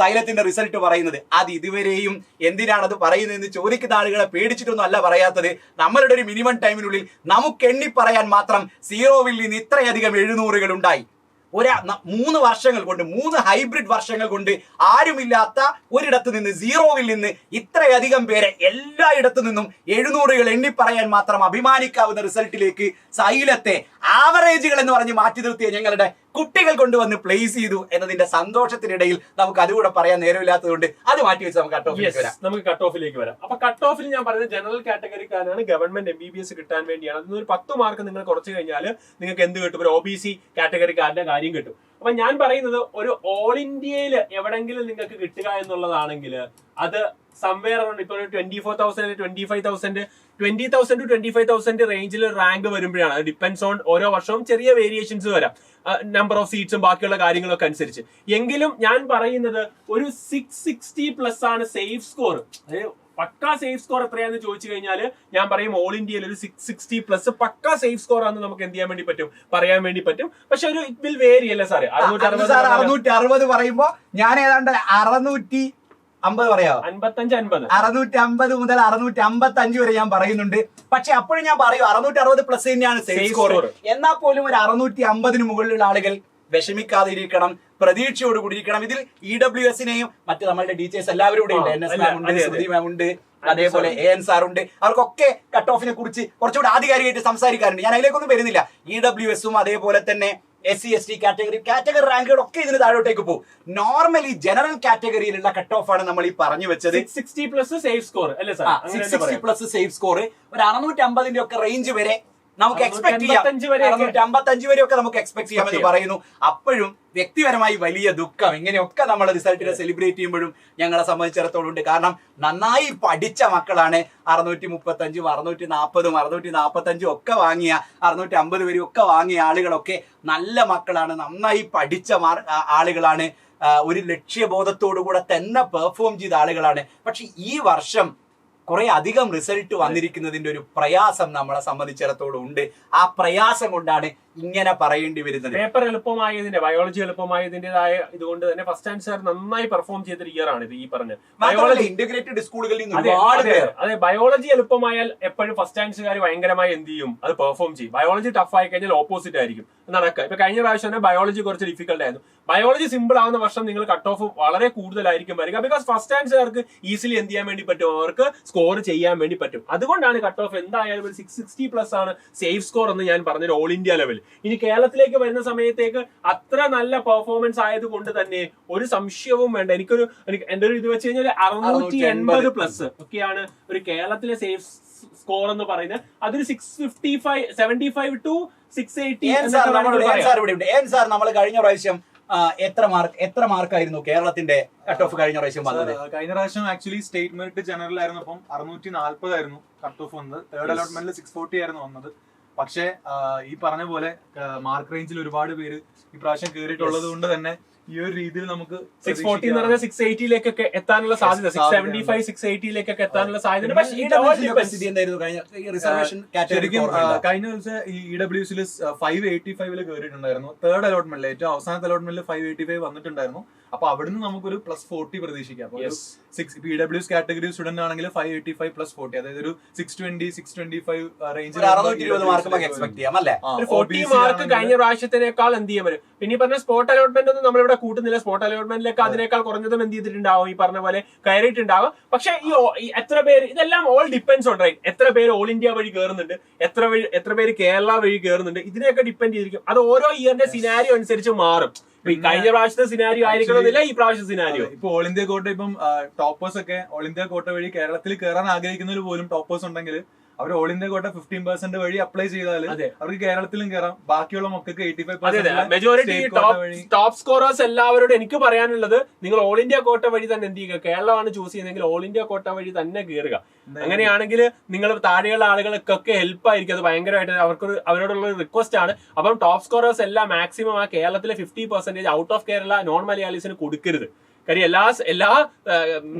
സൈലത്തിന്റെ റിസൾട്ട് പറയുന്നത്. അത് ഇതുവരെയും എന്തിനാണത് പറയുന്നതെന്ന് ചോദിക്കുന്ന ആളുകളെ പേടിച്ചിട്ടൊന്നും അല്ല പറയാത്തത്. നമ്മളുടെ ഒരു മിനിമം ടൈമിനുള്ളിൽ നമുക്ക് എണ്ണി പറയാൻ മാത്രം 0-ൽ നിന്ന് ഇത്രയധികം 700 ഉണ്ടായി. 3 വർഷങ്ങൾ കൊണ്ട്, 3 ഹൈബ്രിഡ് വർഷങ്ങൾ കൊണ്ട് ആരുമില്ലാത്ത ഒരിടത്ത് നിന്ന് 0-ൽ നിന്ന് ഇത്രയധികം പേരെ എല്ലായിടത്തു നിന്നും 700 എണ്ണി പറയാൻ മാത്രം അഭിമാനിക്കാവുന്ന റിസൾട്ടിലേക്ക് സൈലത്തെ ആവറേജുകൾ എന്ന് പറഞ്ഞ് മാറ്റി നിർത്തിയ ഞങ്ങളുടെ കുട്ടികൾ കൊണ്ടുവന്ന് പ്ലേസ് ചെയ്തു എന്നതിന്റെ സന്തോഷത്തിനിടയിൽ നമുക്ക് അതുകൂടെ പറയാൻ നേരമില്ലാത്തതുകൊണ്ട് അത് മാറ്റി വെച്ച് നമുക്ക് കട്ട് ഓഫിലേക്ക് വരാം. അപ്പൊ കട്ട് ഓഫിൽ ഞാൻ പറയുന്നത് ജനറൽ കാറ്റഗറിക്കാരാണ്, ഗവൺമെന്റ് MBBS കിട്ടാൻ വേണ്ടിയാണ്. അതിന് ഒരു 10 മാർക്ക് നിങ്ങൾ കുറച്ച് കഴിഞ്ഞാൽ നിങ്ങൾക്ക് എന്ത് കിട്ടും? ഒരു OBC കാറ്റഗറിക്കാരുടെ കാര്യം കിട്ടും. അപ്പൊ ഞാൻ പറയുന്നത് ഒരു ഓൾ ഇന്ത്യയിൽ എവിടെങ്കിലും നിങ്ങൾക്ക് കിട്ടുക എന്നുള്ളതാണെങ്കിൽ അത് സംവെയർ അറൗണ്ട് ഇപ്പൊ 24,000 25,000 20,000 to 25,000 റേഞ്ചിൽ റാങ്ക് വരുമ്പോഴാണ്. അത് ഡിപ്പെൻസ് ഓൺ ഓരോ വർഷവും ചെറിയ വേരിയേഷൻസ് വരാം, നമ്പർ ഓഫ് സീറ്റ്സും ബാക്കിയുള്ള കാര്യങ്ങളൊക്കെ അനുസരിച്ച്. എങ്കിലും ഞാൻ പറയുന്നത് ഒരു 660+ ആണ് സേഫ് സ്കോർ. അതായത് പക്കാ സേഫ് സ്കോർ എത്രയാണെന്ന് ചോദിച്ചു കഴിഞ്ഞാൽ ഞാൻ പറയും ഓൾ ഇന്ത്യയിൽ ഒരു 660+ പക്കാ സേഫ് സ്കോർ ആണെന്ന് നമുക്ക് എന്ത് ചെയ്യാൻ വേണ്ടി പറ്റും, പറയാൻ വേണ്ടി പറ്റും. പക്ഷെ ഒരു ഇറ്റ് വിൽ വേരി അല്ലേ സാറേ? 660 പറയുമ്പോ ഞാൻ ഏതാണ്ട് 650 പറയാമോ? 650 മുതൽ 655 വരെ ഞാൻ പറയുന്നുണ്ട്. പക്ഷെ അപ്പോഴും ഞാൻ പറയും 660+ തന്നെയാണ് സേഫ് സ്കോർ. എന്നാൽ പോലും ഒരു 650 മുകളിലുള്ള ആളുകൾ വിഷമിക്കാതെ ഇരിക്കണം, പ്രതീക്ഷയോട് കൂടി ഇരിക്കണം. ഇതിൽ EWSനെയും മറ്റ് നമ്മളുടെ ടീച്ചേഴ്സ് എല്ലാവരും കൂടെ ഉണ്ട്. NS മാം ഉണ്ട്, ശ്രുതി മാം ഉണ്ട്, അതേപോലെ AN സാർ ഉണ്ട്. അവർക്കൊക്കെ കട്ട് ഓഫിനെ കുറിച്ച് കുറച്ചുകൂടി ആധികാരികമായിട്ട് സംസാരിക്കാറുണ്ട്. ഞാൻ അതിലേക്കൊന്നും വരുന്നില്ല. EWSും അതേപോലെ തന്നെ SC ST കാറ്റഗറി റാങ്കുകളൊക്കെ ഇതിന് താഴോട്ടേക്ക് പോകും. നോർമലി ജനറൽ കാറ്റഗറിയിലുള്ള കട്ട് ഓഫ് ആണ് നമ്മൾ ഈ പറഞ്ഞു വെച്ചത്. 660+ സേഫ് സ്കോർ അല്ലേ സാർ? 660+ സേഫ് സ്കോർ, ഒരു 650 ഒക്കെ റേഞ്ച് വരെ നമുക്ക് എക്സ്പെക്ട് ചെയ്യാം. 655 വരെ ഒക്കെ നമുക്ക് എക്സ്പെക്ട് ചെയ്യാമെന്ന് പറയുന്നു. അപ്പോഴും വ്യക്തിപരമായി വലിയ ദുഃഖം ഇങ്ങനെയൊക്കെ നമ്മൾ റിസൾട്ടിനെ സെലിബ്രേറ്റ് ചെയ്യുമ്പോഴും ഞങ്ങളെ സംബന്ധിച്ചിടത്തോളം ഉണ്ട്. കാരണം നന്നായി പഠിച്ച മക്കളാണ് 635, 640, 645 ഒക്കെ വാങ്ങിയ, 650 വരെ ഒക്കെ വാങ്ങിയ ആളുകളൊക്കെ നല്ല മക്കളാണ്, നന്നായി പഠിച്ച ആളുകളാണ്, ഒരു ലക്ഷ്യബോധത്തോടു കൂടെ തന്നെ പെർഫോം ചെയ്ത ആളുകളാണ്. പക്ഷെ ഈ വർഷം കുറെ അധികം റിസൾട്ട് വന്നിരിക്കുന്നതിന്റെ ഒരു പ്രയാസം നമ്മളെ സംബന്ധിച്ചിടത്തോളം ഉണ്ട്. ആ പ്രയാസം കൊണ്ടാണ് ഇങ്ങനെ പറയേണ്ടി വരുന്നത്. പേപ്പർ എളുപ്പമായതിന്റെ, ബയോളജി എളുപ്പമായതിന്റേതായ ഇതുകൊണ്ട് തന്നെ ഫസ്റ്റ് ആൻസർ നന്നായി പെർഫോം ചെയ്ത ഇയർ ആണ് ഇത്. ഈ പറഞ്ഞ ബയോളജി ഇന്റഗ്രേറ്റഡ് സ്കൂളുകളിൽ നിന്ന് ഒരുപാട് പേര്, അതെ, ബയോളജി എളുപ്പമായാൽ എപ്പോഴും ഫസ്റ്റ് ആൻസുകാർ ഭയങ്കരമായി എന്ത് ചെയ്യും, അത് പെർഫോം ചെയ്യും. ബയോളജി ടഫ് ആയി കഴിഞ്ഞാൽ ഓപ്പോസിറ്റ് ആയിരിക്കും നടക്കുക. ഇപ്പൊ കഴിഞ്ഞ പ്രാവശ്യം തന്നെ ബയോളജി കുറച്ച് ഡിഫിക്കൽട്ട് ആയിരുന്നു. ബയോളജി സിമ്പിൾ ആവുന്ന വർഷം നിങ്ങൾ കട്ട് ഓഫ് വളരെ കൂടുതലായിരിക്കും വരിക. ബിക്കോസ് ഫസ്റ്റ് ആൻസുകാർക്ക് ഈസിലി എന്ത് ചെയ്യാൻ വേണ്ടി പറ്റും, അവർക്ക് സ്കോർ ചെയ്യാൻ വേണ്ടി പറ്റും. അതുകൊണ്ടാണ് കട്ട് ഓഫ് എന്തായാലും ഒരു 660+ ആണ് സേഫ് സ്കോർ എന്ന് ഞാൻ പറഞ്ഞത് ഓൾ ഇന്ത്യ ലെവൽ. ഇനി കേരളത്തിലേക്ക് വരുന്ന സമയത്തേക്ക് അത്ര നല്ല പെർഫോമൻസ് ആയതുകൊണ്ട് തന്നെ ഒരു സംശയവും വേണ്ട. എന്റെ ഒരു ഇത് വെച്ച് കഴിഞ്ഞാൽ 680+ ഒക്കെയാണ് ഒരു കേരളത്തിലെ സേഫ് സ്കോർ എന്ന് പറയുന്നത്. അതൊരു 675 to 680. നമ്മൾ കഴിഞ്ഞ പ്രാവശ്യം എത്ര മാർക്കായിരുന്നു കേരളത്തിന്റെ കട്ട് ഓഫ് കഴിഞ്ഞ പ്രാവശ്യം വന്നത്? കഴിഞ്ഞ പ്രാവശ്യം ആക്ച്വലി സ്റ്റേറ്റ് മെറിറ്റ് ജനറൽ ആയിരുന്നപ്പം 640 ആയിരുന്നു കട്ട് ഓഫ് വന്നത്. തേർഡ് അലോട്ട്മെന്റിൽ 640 ആയിരുന്നു വന്നത്. പക്ഷേ ഈ പറഞ്ഞ പോലെ മാർക്ക് റേഞ്ചിൽ ഒരുപാട് പേര് ഈ പ്രാവശ്യം കയറിയിട്ടുള്ളത് കൊണ്ട് തന്നെ ഈ ഒരു രീതിയിൽ നമുക്ക് 640 എന്ന് പറഞ്ഞാൽ 680 എത്താനുള്ള സാധ്യത, 675, 680 എത്താനുള്ള സാധ്യത. ശരിക്കും കഴിഞ്ഞ ദിവസം ഈ EWSൽ 585 കയറിയിട്ടുണ്ടായിരുന്നു. തേർഡ് അലോട്ട്മെന്റിൽ, ഏറ്റവും അവസാനത്തെ അലോട്ട്മെന്റിൽ 585 വന്നിട്ടുണ്ടായിരുന്നു. അപ്പൊ അവിടുന്ന് നമുക്കൊരു +40 പ്രതീക്ഷിക്കാം. EWS കാറ്റഗറി സ്റ്റുഡന്റ് ആണെങ്കിൽ 585 +40, അതായത് ഒരു 620, 625 റേഞ്ചിൽ 620 മാർക്ക് എക്സ്പെക്ട് ചെയ്യാം അല്ലേ? 40 മാർക്ക് കഴിഞ്ഞ പ്രാവശ്യത്തിനേക്കാൾ എന്ത് ചെയ്യാൻ വരും. പിന്നെ പറഞ്ഞ സ്പോട്ട് അലോട്ട്മെന്റ് ഒന്നും നമ്മളിവിടെ കൂട്ടുന്നില്ല. സ്പോട്ട് അലോട്ട്മെന്റിലേക്ക് അതിനേക്കാൾ കുറഞ്ഞതും എന്ത് ചെയ്തിട്ടുണ്ടാവും, ഈ പറഞ്ഞ പോലെ കയറിയിട്ടുണ്ടാവും. പക്ഷെ ഈ എത്ര പേര്, ഇതെല്ലാം ഓൾ ഡിപ്പെൻഡ്സ് ഓൺ റൈറ്റ്. എത്ര പേര് ഓൾ ഇന്ത്യ വഴി കയറുന്നുണ്ട്, എത്ര പേര് കേരള വഴി കയറുന്നുണ്ട്, ഇതിനെയൊക്കെ ഡിപ്പെൻഡ് ചെയ്തിരിക്കും. അത് ഓരോ ഇയറിന്റെ സിനാരിയോ അനുസരിച്ച് മാറും. കഴിഞ്ഞ പ്രാവശ്യത്തെ സിനാരിയോ ആയിരിക്കണമെന്നില്ല ഈ പ്രാവശ്യത്തെ സിനാരിയോ. ഇപ്പൊ ഓൾ ഇന്ത്യ കോട്ട, ഇപ്പം ടോപ്പേഴ്സ് ഒക്കെ ഓൾ ഇന്ത്യ കോട്ട വഴി കേരളത്തിൽ കയറാൻ ആഗ്രഹിക്കുന്നവർ പോലും ടോപ്പേഴ്സ് ഉണ്ടെങ്കിൽ അവർ ഓൾ ഇന്ത്യ കോട്ട 15% വഴി അപ്ലൈ ചെയ്താൽ അവർക്ക് കേരളത്തിലും കയറാം. ബാക്കിയുള്ള മക്കൾക്ക് 85%. മെജോറിറ്റി ടോപ്പ് സ്കോറേഴ്സ് എല്ലാവരോടും എനിക്ക് പറയാനുള്ളത്, നിങ്ങൾ ഓൾ ഇന്ത്യ കോട്ട വഴി തന്നെ എന്ത് ചെയ്യുക, കേരളമാണ് ചൂസ് ചെയ്യുന്നതെങ്കിൽ ഓൾ ഇന്ത്യ കോട്ട വഴി തന്നെ കയറുക. അങ്ങനെയാണെങ്കിൽ നിങ്ങൾ താഴെയുള്ള ആളുകൾക്കൊക്കെ ഹെൽപ്പ് ആയിരിക്കും. അത് ഭയങ്കരമായിട്ട് അവരോടുള്ള റിക്വസ്റ്റ് ആണ്. അപ്പം ടോപ്പ് സ്കോറേഴ്സ് എല്ലാം മാക്സിമം ആ കേരളത്തിലെ 50% ഔട്ട് ഓഫ് കേരള നോൺ മലയാളീസിന് കൊടുക്കരുത്. കാര്യം എല്ലാ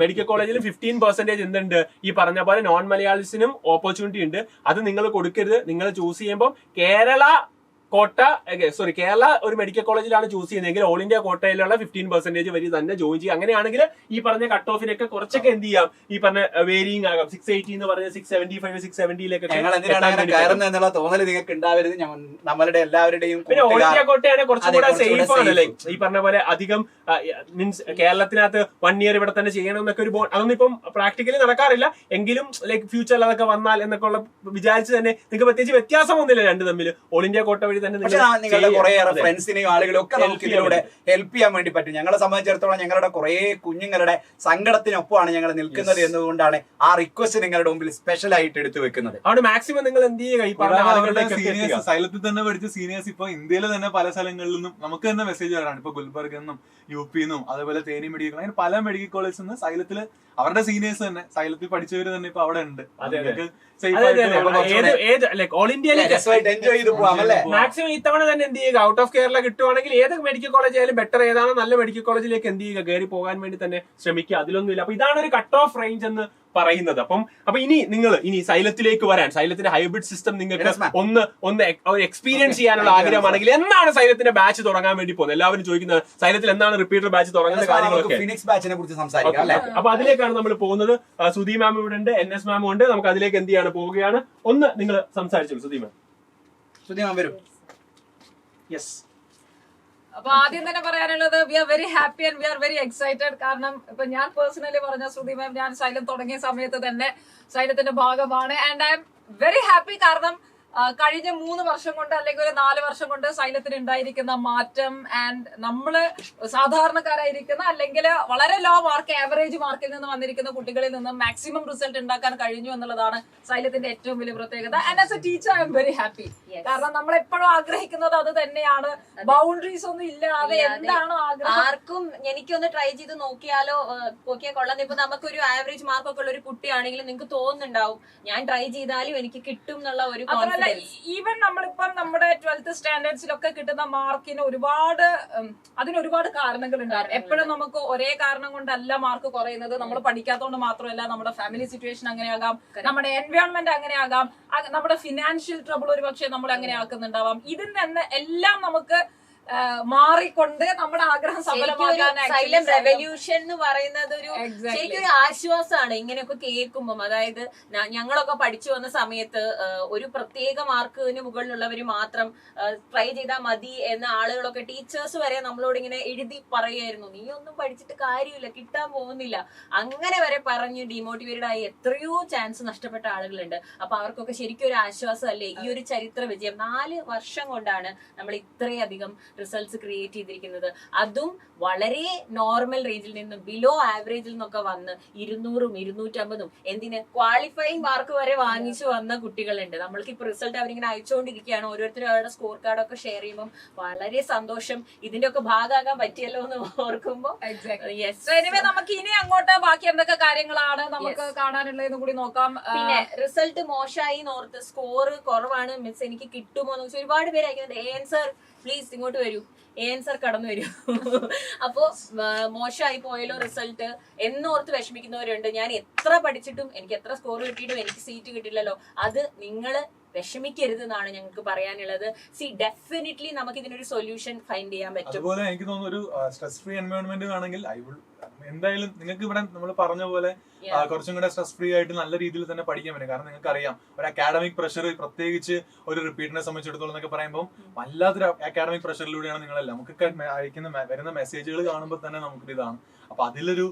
മെഡിക്കൽ കോളേജിലും 15% എന്തുണ്ട്, ഈ പറഞ്ഞ പോലെ നോൺ മലയാളീസിനും ഓപ്പർച്യൂണിറ്റി ഉണ്ട്. അത് നിങ്ങൾ കൊടുക്കരുത്. നിങ്ങൾ ചൂസ് ചെയ്യുമ്പോൾ കേരള ഒരു മെഡിക്കൽ കോളേജിലാണ് ചൂസ് ചെയ്യുന്നതെങ്കിൽ ഓൾ ഇന്ത്യ കോട്ടയിലുള്ള 15% വരെ തന്നെ ജോയിൻ ചെയ്യുക. അങ്ങനെയാണെങ്കിൽ ഈ പറഞ്ഞ കട്ട് ഓഫിനൊക്കെ കുറച്ചൊക്കെ എന്ത് ചെയ്യാം, ഈ പറഞ്ഞ വേരിയിങ് ആകാം. 680 എന്ന് പറഞ്ഞ 675, 670 തോന്നൽ നിങ്ങൾക്ക് ഉണ്ടാവരുത്. നമ്മളുടെ എല്ലാവരുടെയും പിന്നെ ഓൾ ഇന്ത്യ കോട്ടയാണ് കുറച്ചും കൂടെ സേഫ് ആണ്. ലൈക്ക് ഈ പറഞ്ഞ പോലെ അധികം മീൻസ് കേരളത്തിനകത്ത് 1 ഇയർ ഇവിടെ തന്നെ ചെയ്യണം എന്നൊക്കെ ഒരു അതൊന്നും ഇപ്പം പ്രാക്ടിക്കലി നടക്കാറില്ല. എങ്കിലും ലൈക്ക് ഫ്യൂച്ചറിൽ അതൊക്കെ വന്നാൽ എന്നൊക്കെ ഉള്ള വിചാരിച്ച് തന്നെ നിങ്ങൾക്ക് പ്രത്യേകിച്ച് വ്യത്യാസമൊന്നുമില്ല രണ്ട് തമ്മിൽ. ഓൾ ഇന്ത്യ കോട്ട വഴി തന്നെ നിങ്ങളുടെ കുറേയേറെ ഫ്രണ്ട്സിനെയും ആളുകളും ഒക്കെ നമുക്ക് ഇതിലൂടെ ഹെൽപ്പ് ചെയ്യാൻ വേണ്ടി പറ്റും. ഞങ്ങളെ സംബന്ധിച്ചിടത്തോളം ഞങ്ങളുടെ കുറെ കുഞ്ഞുങ്ങളുടെ സങ്കടത്തിനൊപ്പമാണ് ഞങ്ങൾ നിൽക്കുന്നത് എന്നതുകൊണ്ടാണ് ആ റിക്വസ്റ്റ് നിങ്ങളുടെ മുമ്പിൽ സ്പെഷ്യൽ ആയിട്ട് എടുത്തു വെക്കുന്നത്. അവിടെ മാക്സിമം നിങ്ങൾ എന്ത് ചെയ്യുക, ഈ പറഞ്ഞ സീനിയേഴ്സ്, സൈലത്തിൽ തന്നെ പഠിച്ച സീനിയേഴ്സ് ഇപ്പൊ ഇന്ത്യയിൽ തന്നെ പല സ്ഥലങ്ങളിൽ നിന്നും നമുക്ക് തന്നെ മെസ്സേജ് വരാണ്. ഇപ്പൊ ഗുൽബർഗിൽ നിന്നും UP നിന്നും അതേപോലെ തേനി മെഡിക്കൽ, അങ്ങനെ പല മെഡിക്കൽ കോളേജിൽ നിന്ന് സൈലത്തിൽ അവരുടെ സീനിയേഴ്സ് തന്നെ സൈലത്തിൽ പഠിച്ചവര് തന്നെ ഇപ്പൊ അവിടെ ഉണ്ട്. ഓൾ ഇന്ത്യയിൽ മാക്സിമം ഇത്തവണ തന്നെ എന്ത് ചെയ്യുക, ഔട്ട് ഓഫ് കേരള കിട്ടുവാണെങ്കിൽ ഏത് മെഡിക്കൽ കോളേജ് ആയാലും ബെറ്റർ ഏതാണ് നല്ല മെഡിക്കൽ കോളേജിലേക്ക് എന്ത് ചെയ്യുക, കയറി പോകാൻ വേണ്ടി തന്നെ ശ്രമിക്കുക. അതിലൊന്നുമില്ല. അപ്പൊ ഇതാണ് ഒരു കട്ട് ഓഫ് റേഞ്ച് എന്ന് പറയുന്നത്. അപ്പൊ ഇനി സൈലത്തിലേക്ക് വരാൻ, സൈലത്തിന്റെ ഹൈബ്രിഡ് സിസ്റ്റം നിങ്ങൾക്ക് ഒന്ന് എക്സ്പീരിയൻസ് ചെയ്യാനുള്ള ആഗ്രഹമാണെങ്കിൽ എന്നാണ് സൈലത്തിന്റെ ബാച്ച് തുടങ്ങാൻ വേണ്ടി പോകുന്നത്? എല്ലാവരും ചോദിക്കുന്നത് സൈലത്തിൽ എന്നാണ് റിപ്പീറ്റർ ബാച്ച് തുടങ്ങുന്ന കാര്യങ്ങളൊക്കെ. ഫിനിക്സ് ബാച്ചിനെ കുറിച്ച് സംസാരിക്കാം അല്ലേ? അപ്പൊ അതിലേക്കാണ് നമ്മൾ പോകുന്നത്. സുധി മാം ഇവിടെ ഉണ്ട്, NS മാമും ഉണ്ട്. നമുക്ക് അതിലേക്ക് എന്ത് ചെയ്യാണ് പോവുകയാണ്. ഒന്ന് നിങ്ങൾ സംസാരിച്ചോളൂ സുധി മാം. സുധി മാം വരും. യെസ്. അപ്പൊ ആദ്യം തന്നെ പറയാനുള്ളത്, we are very happy and we are very excited. കാരണം ഇപ്പൊ ഞാൻ പേഴ്സണലി പറഞ്ഞ ശ്രുതി മാം, ഞാൻ സൈലം തുടങ്ങിയ സമയത്ത് തന്നെ സൈലത്തിന്റെ ഭാഗമാണ്. And I am very happy. കാരണം കഴിഞ്ഞ 3 വർഷം കൊണ്ട് അല്ലെങ്കിൽ ഒരു 4 വർഷം കൊണ്ട് സൈലത്തിന് ഉണ്ടായിരിക്കുന്ന മാറ്റം ആൻഡ് നമ്മള് സാധാരണക്കാരായിരിക്കുന്ന അല്ലെങ്കിൽ വളരെ ലോ മാർക്ക് ആവറേജ് മാർക്കിൽ നിന്ന് വന്നിരിക്കുന്ന കുട്ടികളിൽ നിന്ന് മാക്സിമം റിസൾട്ട് ഉണ്ടാക്കാൻ കഴിഞ്ഞു എന്നുള്ളതാണ് സൈലത്തിന്റെ ഏറ്റവും വലിയ പ്രത്യേകത. And as A teacher I am very happy. കാരണം നമ്മൾ എപ്പോഴും ആഗ്രഹിക്കുന്നത് അത് തന്നെയാണ്. ബൗണ്ടറീസ് ഒന്നും ഇല്ലാതെ എന്താണോ ആഗ്രഹം ആർക്കും എനിക്കൊന്ന് ട്രൈ ചെയ്ത് നോക്കിയാലോ കൊള്ളാം. ഇപ്പൊ നമുക്കൊരു ആവറേജ് മാർക്കൊക്കെ ഉള്ള ഒരു കുട്ടിയാണെങ്കിൽ നിങ്ങൾക്ക് തോന്നുന്നുണ്ടാവും ഞാൻ ട്രൈ ചെയ്താലും എനിക്ക് കിട്ടും എന്നുള്ള ഒരു കോൺഫിഡൻസ്. ഈവൻ നമ്മളിപ്പം നമ്മുടെ 12th സ്റ്റാൻഡേർഡ്സിലൊക്കെ കിട്ടുന്ന മാർക്കിന് അതിനൊരുപാട് കാരണങ്ങൾ ഉണ്ടാകും. എപ്പോഴും നമുക്ക് ഒരേ കാരണം കൊണ്ടല്ല മാർക്ക് കുറയുന്നത്. നമ്മൾ പഠിക്കാത്തതുകൊണ്ട് മാത്രമല്ല, നമ്മുടെ ഫാമിലി സിറ്റുവേഷൻ അങ്ങനെയാകാം, നമ്മുടെ എൻവയോൺമെന്റ് അങ്ങനെയാകാം, നമ്മുടെ ഫിനാൻഷ്യൽ ട്രബിൾ ഒരു പക്ഷേ നമ്മൾ അങ്ങനെ ആക്കുന്നുണ്ടാവാം. ഇതിൽ നിന്ന് എല്ലാം നമുക്ക് മാറിക്കൊണ്ട് നമ്മുടെ ആഗ്രഹം സഫലമാക്കാൻ സൈലന്റ് റെവല്യൂഷൻ എന്ന് പറയുന്നത് ഒരു ശരിക്കും ഒരു ആശ്വാസമാണ് ഇങ്ങനെയൊക്കെ കേൾക്കുമ്പോൾ. അതായത് ഞങ്ങളൊക്കെ പഠിച്ചു വന്ന സമയത്ത് ഒരു പ്രത്യേക മാർക്കിന് മുകളിലുള്ളവർ മാത്രം ട്രൈ ചെയ്താൽ മതി എന്ന ആളുകളൊക്കെ ടീച്ചേഴ്സ് വരെ നമ്മളോട് ഇങ്ങനെ എഴുതി പറയായിരുന്നു, നീ ഒന്നും പഠിച്ചിട്ട് കാര്യമില്ല, കിട്ടാൻ പോകുന്നില്ല, അങ്ങനെ വരെ പറഞ്ഞ് ഡിമോട്ടിവേറ്റഡ് ആയി എത്രയോ ചാൻസ് നഷ്ടപ്പെട്ട ആളുകളുണ്ട്. അപ്പൊ അവർക്കൊക്കെ ശരിക്കും ഒരു ആശ്വാസമല്ലേ ഈ ഒരു ചരിത്ര വിജയം. 4 വർഷം കൊണ്ടാണ് നമ്മൾ ഇത്രയധികം റിസൾട്ട്സ് ക്രിയേറ്റ് ചെയ്തിരിക്കുന്നത്. അതും വളരെ നോർമൽ റേഞ്ചിൽ നിന്നും ബിലോ ആവറേജിൽ നിന്നൊക്കെ വന്ന് 200ഉം 250ഉം എന്തിന് ക്വാളിഫയിങ് മാർക്ക് വരെ വാങ്ങിച്ചു വന്ന കുട്ടികളുണ്ട്. നമ്മൾക്ക് ഇപ്പൊ റിസൾട്ട് അവരിങ്ങനെ അയച്ചുകൊണ്ടിരിക്കുകയാണ്. ഓരോരുത്തരും അവരുടെ സ്കോർ കാർഡൊക്കെ ഷെയർ ചെയ്യുമ്പോൾ വളരെ സന്തോഷം. ഇതിന്റെ ഒക്കെ ഭാഗമാകാൻ പറ്റിയല്ലോ എന്ന് ഓർക്കുമ്പോ നമുക്ക് ഇനി അങ്ങോട്ട് ബാക്കി എന്തൊക്കെ കാര്യങ്ങളാണ് നമുക്ക് കാണാനുള്ളതെന്ന് കൂടി നോക്കാം. പിന്നെ റിസൾട്ട് മോശമായി നോർത്ത് സ്കോർ കുറവാണ് മിസ് എനിക്ക് കിട്ടുമോ എന്ന് വെച്ചാൽ ഒരുപാട് പേര് അയക്കുന്നത് AN സർ പ്ലീസ് ഇങ്ങോട്ട് വരൂ, AN സർ കടന്നു വരൂ. അപ്പോ മോശമായി പോയല്ലോ റിസൾട്ട് എന്നോർത്ത് വിഷമിക്കുന്നവരുണ്ട്. ഞാൻ എത്ര പഠിച്ചിട്ടും എനിക്ക് എത്ര സ്കോർ കിട്ടിയിട്ടും എനിക്ക് സീറ്റ് കിട്ടില്ലല്ലോ. അത് നിങ്ങള് വിഷമിക്കരുത് എന്നാണ് ഞങ്ങൾക്ക് പറയാനുള്ളത്. ഡെഫിനറ്റ്ലി നമുക്ക് ഇതിനൊരു സൊല്യൂഷൻ ഫൈൻഡ് ചെയ്യാൻ പറ്റും. അതുപോലെ എനിക്ക് തോന്നുന്നു ഒരു സ്ട്രെസ് ഫ്രീ എൻവയോൺമെന്റ് ആണെങ്കിൽ എന്തായാലും നിങ്ങൾക്ക് ഇവിടെ നമ്മൾ പറഞ്ഞ പോലെ കുറച്ചും കൂടെ സ്ട്രെസ് ഫ്രീ ആയിട്ട് നല്ല രീതിയിൽ തന്നെ പഠിക്കാൻ പറ്റും. കാരണം നിങ്ങൾക്ക് അറിയാം ഒരു അക്കാഡമിക് പ്രഷർ, പ്രത്യേകിച്ച് ഒരു റിപ്പീറ്റിനെ സംബന്ധിച്ചിടത്തോളം എന്നൊക്കെ പറയുമ്പോൾ വല്ലാത്തൊരു അക്കാഡമിക് പ്രഷറിലൂടെയാണ് നിങ്ങളെല്ലാം നമുക്കൊക്കെ വരുന്ന മെസ്സേജുകൾ കാണുമ്പോൾ തന്നെ നമുക്ക് ഇതാണ്. അപ്പൊ അതിലൊരു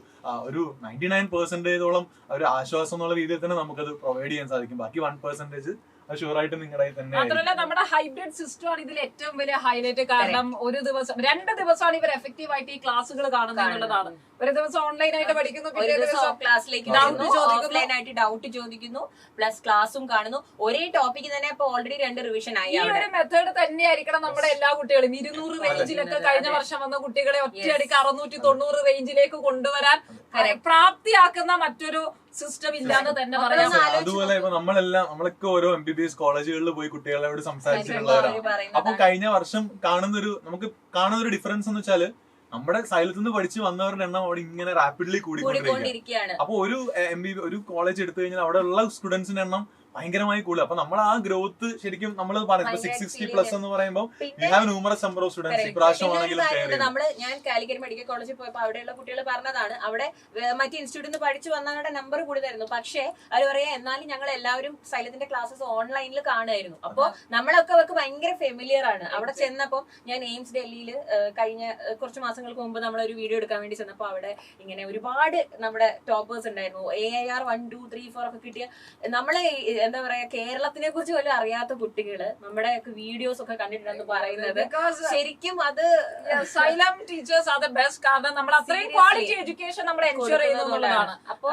99% ഒരു ആശ്വാസം എന്നുള്ള രീതിയിൽ തന്നെ നമുക്കത് പ്രൊവൈഡ് ചെയ്യാൻ സാധിക്കും. ബാക്കി 1% ഷുവറായിട്ട് നിങ്ങളുടെ തന്നെ. മാത്രമല്ല നമ്മുടെ ഹൈബ്രിഡ് സിസ്റ്റം ആണ് ഇതിൽ ഏറ്റവും വലിയ ഹൈലൈറ്റ്. കാരണം 2 ദിവസമാണ് ഇവർ എഫക്റ്റീവ് ആയിട്ട് ഈ ക്ലാസ്സുകൾ കാണുന്നത് എന്നുള്ളതാണ്. ഒരു ദിവസം ഓൺലൈൻ ആയിട്ട് പഠിക്കുന്നു, പിറ്റേ ദിവസം ക്ലാസ്സിലേക്ക് ഓഫ്ലൈൻ ആയിട്ട് ഡൗട്ട് ചോദിക്കുന്നു, പ്ലസ് ക്ലാസ്സും കാണുന്നു. ഒരേ ടോപ്പിക്ക് തന്നെ ഇപ്പൊ ഓൾറെഡി 2 റിവിഷൻ ആയി. ഈ ഒരു മെത്തേഡ് തന്നെയായിരിക്കണം നമ്മുടെ എല്ലാ കുട്ടികളും. 200 റേഞ്ചിലൊക്കെ കഴിഞ്ഞ വർഷം വന്ന കുട്ടികളെ ഒറ്റയടിക്ക് 690 റേഞ്ചിലേക്ക് കൊണ്ടുവരാൻ പ്രാപ്തിയാക്കുന്ന മറ്റൊരു സിസ്റ്റം ഇല്ലാന്ന് തന്നെ പറയാം. അതുപോലെ ഇപ്പൊ നമ്മളൊക്കെ ഓരോ MBBS കോളേജുകളിൽ പോയി കുട്ടികളോട് സംസാരിച്ചിട്ടുള്ളവരാണ്. അപ്പൊ കഴിഞ്ഞ വർഷം നമുക്ക് കാണുന്ന ഒരു ഡിഫറൻസ് എന്ന് വെച്ചാല് നമ്മുടെ സൈലത്തിൽ നിന്ന് പഠിച്ച് വന്നവരുടെ എണ്ണം അവിടെ ഇങ്ങനെ റാപ്പിഡ്ലി കൂടിക്കൊണ്ടിരിക്കുകയാണ്. അപ്പൊ ഒരു കോളേജ് എടുത്തു കഴിഞ്ഞാൽ അവിടെ ഉള്ള സ്റ്റുഡൻസിന്റെ എണ്ണം ഭയങ്കരമായി കൂടുതൽ. അപ്പൊ നമ്മൾ ആ ഗ്രോത്ത് ശരിക്കും നമ്മൾ പറയുന്നത് 660+ എന്ന് പറയുമ്പോൾ ന്യൂമറസ് നമ്പർ ഓഫ് സ്റ്റുഡൻസ് ഇപ്രാവശ്യമാണെങ്കിലും ഞാൻ കാലിക്കറ്റ് മെഡിക്കൽ കോളേജിൽ പോയപ്പോൾ അവിടെയുള്ള കുട്ടികൾ പറഞ്ഞതാണ് അവിടെ മറ്റു ഇൻസ്റ്റിറ്റ്യൂട്ടിൽ നിന്ന് പഠിച്ചു വന്നവരുടെ നമ്പർ കൂടുതലായിരുന്നു. പക്ഷേ അവർ പറയാ എന്നാലും ഞങ്ങൾ എല്ലാവരും സൈലത്തിന്റെ ക്ലാസ്സസ് ഓൺലൈനിൽ കാണുമായിരുന്നു. അപ്പൊ നമ്മളൊക്കെ അവർക്ക് ഭയങ്കര ഫെമിലിയർ ആണ്. അവിടെ ചെന്നപ്പോൾ ഞാൻ എയിംസ് ഡൽഹിയിൽ കഴിഞ്ഞ കുറച്ച് മാസങ്ങൾക്ക് മുമ്പ് നമ്മളൊരു വീഡിയോ എടുക്കാൻ വേണ്ടി ചെന്നപ്പോൾ അവിടെ ഇങ്ങനെ ഒരുപാട് നമ്മുടെ ടോപ്പേഴ്സ് ഉണ്ടായിരുന്നു. AIR 1, 2, 3, 4 ഒക്കെ കിട്ടിയ നമ്മളെ എന്താ പറയാ കേരളത്തിനെ കുറിച്ച് പോലും അറിയാത്ത കുട്ടികള് നമ്മുടെ വീഡിയോസ് ഒക്കെ കണ്ടിട്ടുണ്ടെന്ന് പറയുന്നത് ശരിക്കും അത് xylem teachers are the best. കാരണം നമ്മൾ അത്രയും ക്വാളിറ്റി എഡ്യൂക്കേഷൻ നമ്മൾ എൻഷുർ ചെയ്യുന്നതാണ്. അപ്പൊ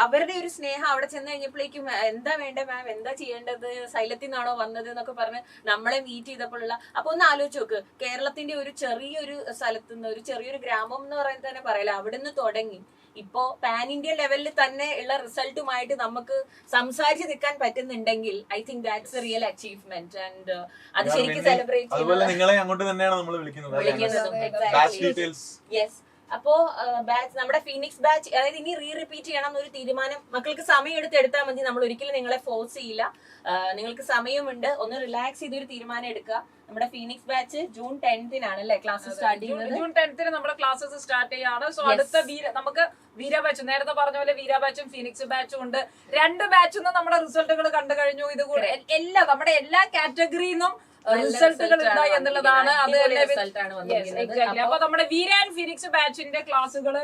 അവരുടെ ഒരു സ്നേഹം അവിടെ ചെന്ന് കഴിഞ്ഞപ്പോഴേക്കും എന്താ വേണ്ടേ മാം, എന്താ ചെയ്യേണ്ടത്, സൈലത്തിൽ നിന്നാണോ വന്നത് എന്നൊക്കെ പറഞ്ഞ് നമ്മളെ മീറ്റ് ചെയ്തപ്പോഴുള്ള. അപ്പൊ ഒന്ന് ആലോചിച്ച് നോക്ക്, കേരളത്തിന്റെ ഒരു ചെറിയൊരു സ്ഥലത്ത് നിന്ന് ഒരു ചെറിയൊരു ഗ്രാമം എന്ന് പറയുന്നത് തന്നെ പറയല, അവിടെ നിന്ന് തുടങ്ങി ഇപ്പോ പാൻ ഇന്ത്യ ലെവലിൽ തന്നെ ഉള്ള റിസൾട്ടുമായിട്ട് നമുക്ക് സംസാരിച്ച് നിൽക്കാൻ പറ്റുന്നുണ്ടെങ്കിൽ I think that's A real achievement. And അത് ശരിക്കും സെലിബ്രേറ്റ് അതുപോലെ നിങ്ങളെ അങ്ങോട്ട് തന്നെയാണ് നമ്മൾ വിളിക്കുന്നത്. യെസ്. അപ്പോ ബാച്ച് നമ്മുടെ ഫീനിക്സ് ബാച്ച് അതായത് ഇനി റിപ്പീറ്റ് ചെയ്യണം എന്നൊരു തീരുമാനം മക്കൾക്ക് സമയം എടുത്താൽ മതി. നമ്മൾ ഒരിക്കലും നിങ്ങളെ ഫോഴ്സ് ചെയ്യില്ല. നിങ്ങൾക്ക് സമയമുണ്ട്, ഒന്ന് റിലാക്സ് ചെയ്തൊരു തീരുമാനം എടുക്കുക. നമ്മുടെ ഫീനിക്സ് ബാച്ച് ജൂൺ 10th അല്ലേ ക്ലാസ് സ്റ്റാർട്ട് ചെയ്യുന്നത്. ജൂൺ 10th നമ്മുടെ ക്ലാസ്സസ് സ്റ്റാർട്ട് ചെയ്യാണ്. സോ അടുത്ത നമുക്ക് വീര ബാച്ച് നേരത്തെ പറഞ്ഞ പോലെ വീര ബാച്ചും ഫീനിക്സ് ബാച്ചും ഉണ്ട്. 2 ബാച്ചിൽ നിന്ന് നമ്മുടെ റിസൾട്ടുകൾ കണ്ടു കഴിഞ്ഞു. ഇത് കൂടെ നമ്മുടെ എല്ലാ കാറ്റഗറിന്നും റിസൾട്ടുകൾ ഉണ്ടായി എന്നുള്ളതാണ്. അത് അപ്പൊ നമ്മുടെ വീര ആൻഡ് ഫിനിക്സ് ബാച്ചിന്റെ ക്ലാസ്സുകൾ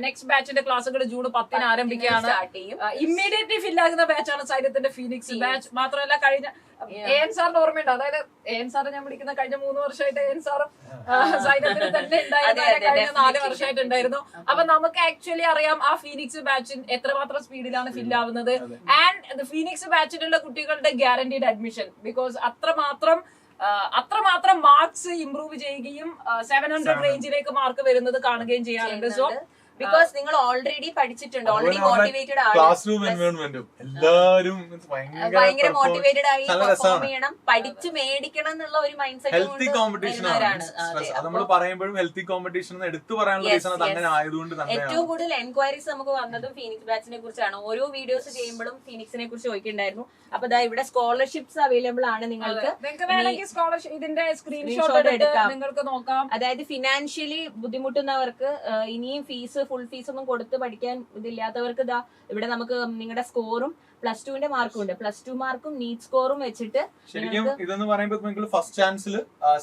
നെക്സ്റ്റ് ബാച്ചിന്റെ ക്ലാസ്സുകൾ ജൂൺ 10 ആരംഭിക്കുകയാണ്. സ്റ്റാർട്ട് ചെയ്യും. ഇമ്മീഡിയറ്റ്ലി ഫില്ലാകുന്ന ബാച്ചാണ് സൈന്യത്തിന്റെ ഫീനിക്സ് ബാച്ച്. മാത്രമല്ല കഴിഞ്ഞ എൻ സാറിന്റെ ഓർമ്മയുണ്ട്, അതായത് എൻ സാറ് ഞാൻ വിളിക്കുന്ന കഴിഞ്ഞ 3 വർഷമായിട്ട് എൻ സാറും സൈന്യത്തിൽ തന്നെ ഉണ്ടായിരുന്നു, കഴിഞ്ഞ 4 വർഷമായിട്ട് ഉണ്ടായിരുന്നു. അപ്പൊ നമുക്ക് ആക്ച്വലി അറിയാം ആ ഫീനിക്സ് ബാച്ചിൻ എത്രമാത്രം സ്പീഡിലാണ് ഫില്ലാവുന്നത്. ആൻഡ് ഫീനിക്സ് ബാച്ചിലുള്ള കുട്ടികളുടെ ഗ്യാരണ്ടീഡ് അഡ്മിഷൻ, ബിക്കോസ് അത്രമാത്രം മാർക്സ് ഇംപ്രൂവ് ചെയ്യുകയും 700 റേഞ്ചിലേക്ക് മാർക്ക് വരുന്നത് കാണുകയും ചെയ്യാറുണ്ട്. സോ ബിക്കോസ് നിങ്ങൾ ഓൾറെഡി പഠിച്ചിട്ടുണ്ട്, ഓൾറെഡി മോട്ടിവേറ്റഡ് ആണ്, ക്ലാസ് റൂം എൻവയോൺമെന്റും എല്ലാവരും ഭയങ്കര മോട്ടിവേറ്റഡ് ആയി പെർഫോം ചെയ്യണം, പഠിച്ച് മേടിക്കണം എന്നുള്ള ഒരു മൈൻഡ് സെറ്റ് ഹെൽത്തി കോമ്പറ്റീഷൻ ആണ്. നമ്മൾ പറയുമ്പോഴും ഹെൽത്തി കോമ്പറ്റീഷൻ എന്ന് എടുത്തു പറയാനുള്ള റീസൺ അത് അങ്ങനെ ആയതുകൊണ്ട് തന്നെ ഏറ്റവും കൂടുതൽ എൻക്വയറീസ് നമുക്ക് വന്നതും ഫീനിക്സ് ബാച്ചിനെ കുറിച്ചാണ്. ഓരോ വീഡിയോസ് ചെയ്യുമ്പോഴും ഫീനിക്സിനെ കുറിച്ച് ചോദിക്കുന്നുണ്ടായിരുന്നു. അപ്പൊ ദാ ഇവിടെ സ്കോളർഷിപ്സ് അവൈലബിൾ ആണ്, നിങ്ങൾക്ക് വേണമെങ്കിൽ സ്കോളർഷിപ്പ് ഇതിന്റെ സ്ക്രീൻഷോട്ട് എടുക്കാം, നിങ്ങൾക്ക് നോക്കാം. അതായത് ഫിനാൻഷ്യലി ബുദ്ധിമുട്ടുന്നവർക്ക് ഇനിയും ഫുൾ ഫീസ് ഒന്നും കൊടുത്ത് പഠിക്കാൻ ഇതില്ലാത്തവർക്ക് ഇതാ ഇവിടെ നമുക്ക് നിങ്ങളുടെ സ്കോറും +2 മാർക്കും ഉണ്ട്. +2 മാർക്കും നീറ്റ് സ്കോറും വെച്ചിട്ട് ശരിക്കും ഇതെന്ന് പറയുമ്പോൾ നിങ്ങൾ ഫസ്റ്റ് ചാൻസിൽ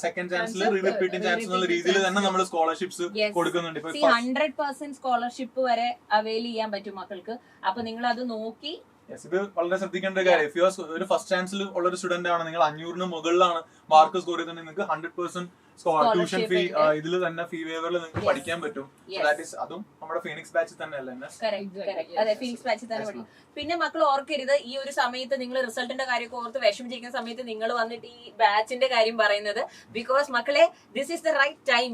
സെക്കൻഡ് ചാൻസിൽ റിപ്പീറ്റിംഗ് ചാൻസ് എന്നുള്ള രീതിയിൽ തന്നെ നമ്മൾ സ്കോളർഷിപ്സ് കൊടുക്കുന്നുണ്ട്. 100% സ്കോളർഷിപ്പ് വരെ അവൈൽ ചെയ്യാൻ പറ്റും മക്കൾക്ക്. അപ്പൊ നിങ്ങൾ അത് നോക്കി ഇത് വളരെ ശ്രദ്ധിക്കേണ്ട ഒരു കാര്യം. ഒരു ഫസ്റ്റ് ചാൻസിൽ ഉള്ള ഒരു സ്റ്റുഡന്റ് ആണ്, നിങ്ങൾ 500 മുകളിലാണ് മാർക്ക് സ്കോർ ചെയ്തിട്ടുണ്ടെങ്കിൽ നിങ്ങൾക്ക് 100% ട്യൂഷൻ ഫീ ഇതിൽ തന്നെ ഫീ വേവറിൽ നിങ്ങൾക്ക് പഠിക്കാൻ പറ്റും. അതും നമ്മുടെ ഫീനിക്സ് ബാച്ചിൽ തന്നെ അല്ലേ? അതെ, ഫീനിക്സ് ബാച്ചിൽ തന്നെ പഠിക്കും. പിന്നെ മക്കൾ ഓർക്കരുത്, ഈ ഒരു സമയത്ത് നിങ്ങൾ റിസൾട്ടിന്റെ കാര്യമൊക്കെ ഓർത്ത് വിഷമിച്ചിരിക്കുന്ന സമയത്ത് നിങ്ങൾ വന്നിട്ട് ഈ ബാച്ചിന്റെ കാര്യം പറയുന്നത്, ബിക്കോസ് മക്കളെ this is the right time,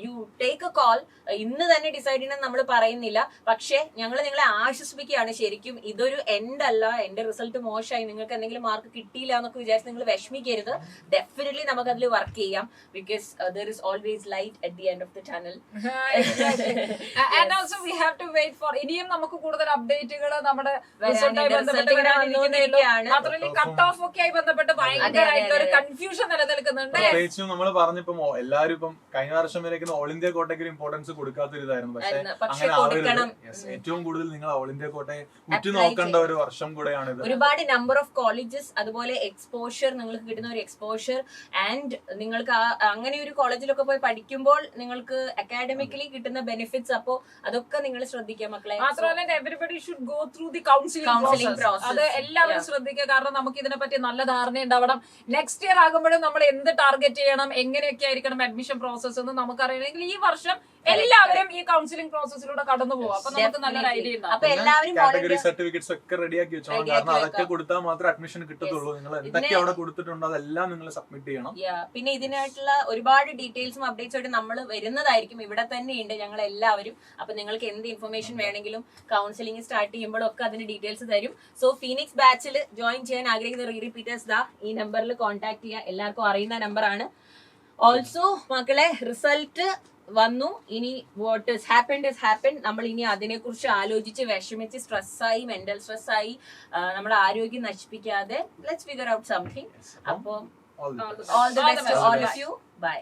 you take a call. ഇന്ന് തന്നെ ഡിസൈഡ് ചെയ്യണം നമ്മൾ പറയുന്നില്ല, പക്ഷെ ഞങ്ങൾ നിങ്ങളെ ആശ്വസിപ്പിക്കുകയാണ്. ശരിക്കും ഇതൊരു എൻഡ് അല്ല, എന്റെ റിസൾട്ട് മോശമായി, നിങ്ങൾക്ക് എന്തെങ്കിലും മാർക്ക് കിട്ടിയില്ല എന്നൊക്കെ വിചാരിച്ച് നിങ്ങൾ വിഷമിക്കരുത്. ഡെഫിനറ്റ്ലി നമുക്ക് അതിൽ വർക്ക് ചെയ്യാം, because there is always light at the end of the tunnel. And also we have to wait for ഇനിയും നമുക്ക് കൂടുതൽ അപ്ഡേറ്റുകൾ നമ്മുടെ റിസൾട്ടായി ബന്ധപ്പെട്ട് മാത്രമല്ല കട്ട് ഓഫ് ഒക്കെ ആയി ബന്ധപ്പെട്ട് ഭയങ്കരമായിട്ടുള്ള ഒരു കൺഫ്യൂഷൻ നിലനിൽക്കുന്നുണ്ട്. പ്രത്യേകിച്ചും നമ്മൾ പറഞ്ഞപ്പോ എല്ലാവരും ഇപ്പം കഴിഞ്ഞ വർഷം വരേക്കും ഓൾ ഇന്ത്യ കോട്ടയ്ക്ക് ഇമ്പോർട്ടൻസ് കൊടുക്കാത്തൊരിതായിരുന്നു. പക്ഷെ അങ്ങനെ ആവരുത്. ഏറ്റവും കൂടുതൽ നിങ്ങൾ ഓൾ ഇന്ത്യ കോട്ടയെ ഉറ്റുനോക്കേണ്ട ഒരു വർഷം കൂടെയാണ് ഇത്. ഒരുപാട് നമ്പർ ഓഫ് കോളേജസ്, അതുപോലെ എക്സ്പോഷർ, നിങ്ങൾക്ക് കിട്ടുന്ന ഒരു എക്സ്പോഷർ, ആൻഡ് നിങ്ങൾക്ക് അങ്ങനെ ഒരു കോളേജിലൊക്കെ പോയി പഠിക്കുമ്പോൾ നിങ്ങൾക്ക് അക്കാഡമിക്കലി കിട്ടുന്ന ബെനിഫിറ്റ്സ്, അപ്പോ അതൊക്കെ നിങ്ങൾ ശ്രദ്ധിക്കുക മക്കളെ. മാത്രമല്ല everybody should go through the counselling process. അത് എല്ലാവരും ശ്രദ്ധിക്കുക, കാരണം നമുക്ക് ഇതിനെ പറ്റി നല്ല ധാരണ ഉണ്ടാവണം. നെക്സ്റ്റ് ഇയർ ആകുമ്പോഴും നമ്മൾ എന്ത് ടാർഗറ്റ് ചെയ്യണം, എങ്ങനെയൊക്കെ ആയിരിക്കണം അഡ്മിഷൻ പ്രോസസ് എന്ന് നമുക്കറിയണമെങ്കിൽ ഈ വർഷം എല്ലാവരും ഈ കൗൺസിലിംഗ് പ്രോസസ്സിലൂടെ കടന്നു പോകും. അപ്പൊ നമുക്ക് നല്ലൊരു ഐഡിയ ഉണ്ടാവും. അപ്പൊ എല്ലാവരും കാറ്റഗറി സർട്ടിഫിക്കറ്റ്സ് ഒക്കെ റെഡിയാക്കി വെച്ചോളാം, കാരണം അതൊക്കെ കൊടുത്താൽ മാത്രമേ അഡ്മിഷൻ കിട്ടത്തുള്ളൂ. നിങ്ങൾ എന്തൊക്കെ അവിടെ കൊടുത്തിട്ടുണ്ടോ അതെല്ലാം നിങ്ങൾ സബ്മിറ്റ് ചെയ്യണം. പിന്നെ ഇതിനായിട്ടുള്ള ഒരുപാട് ഡീറ്റെയിൽസും അപ്ഡേറ്റ്സും ആയിട്ട് നമ്മൾ വരുന്നതായിരിക്കും. ഇവിടെ തന്നെയുണ്ട് ഞങ്ങൾ എല്ലാവരും. അപ്പൊ നിങ്ങൾക്ക് എന്ത് ഇൻഫർമേഷൻ വേണമെങ്കിലും കൗൺസിലിംഗ് സ്റ്റാർട്ട് ചെയ്യുമ്പോഴൊക്കെ അതിന്റെ ഡീറ്റെയിൽസ് തരും. സോ ഫീനിക്സ് ബാച്ചിൽ ജോയിൻ ചെയ്യാൻ ആഗ്രഹിക്കുന്ന റിപ്പീറ്റേഴ്സ് ദാ ഈ നമ്പറിൽ കോൺടാക്ട് ചെയ്യുക. എല്ലാവർക്കും അറിയുന്ന നമ്പറാണ്. ഓൾസോ മക്കളെ റിസൾട്ട് വന്നു, ഇനി what is happened is happen. നമ്മൾ ഇനി അതിനെ കുറിച്ച് ആലോചിച്ച് വിഷമിച്ച് സ്ട്രെസ്സായി, മെന്റൽ സ്ട്രെസ്സായി നമ്മുടെ ആരോഗ്യം നശിപ്പിക്കാതെ ലെറ്റ്സ് ഫിഗർ ഔട്ട് സംതിങ്. അപ്പോൾ all the best to all of you. By.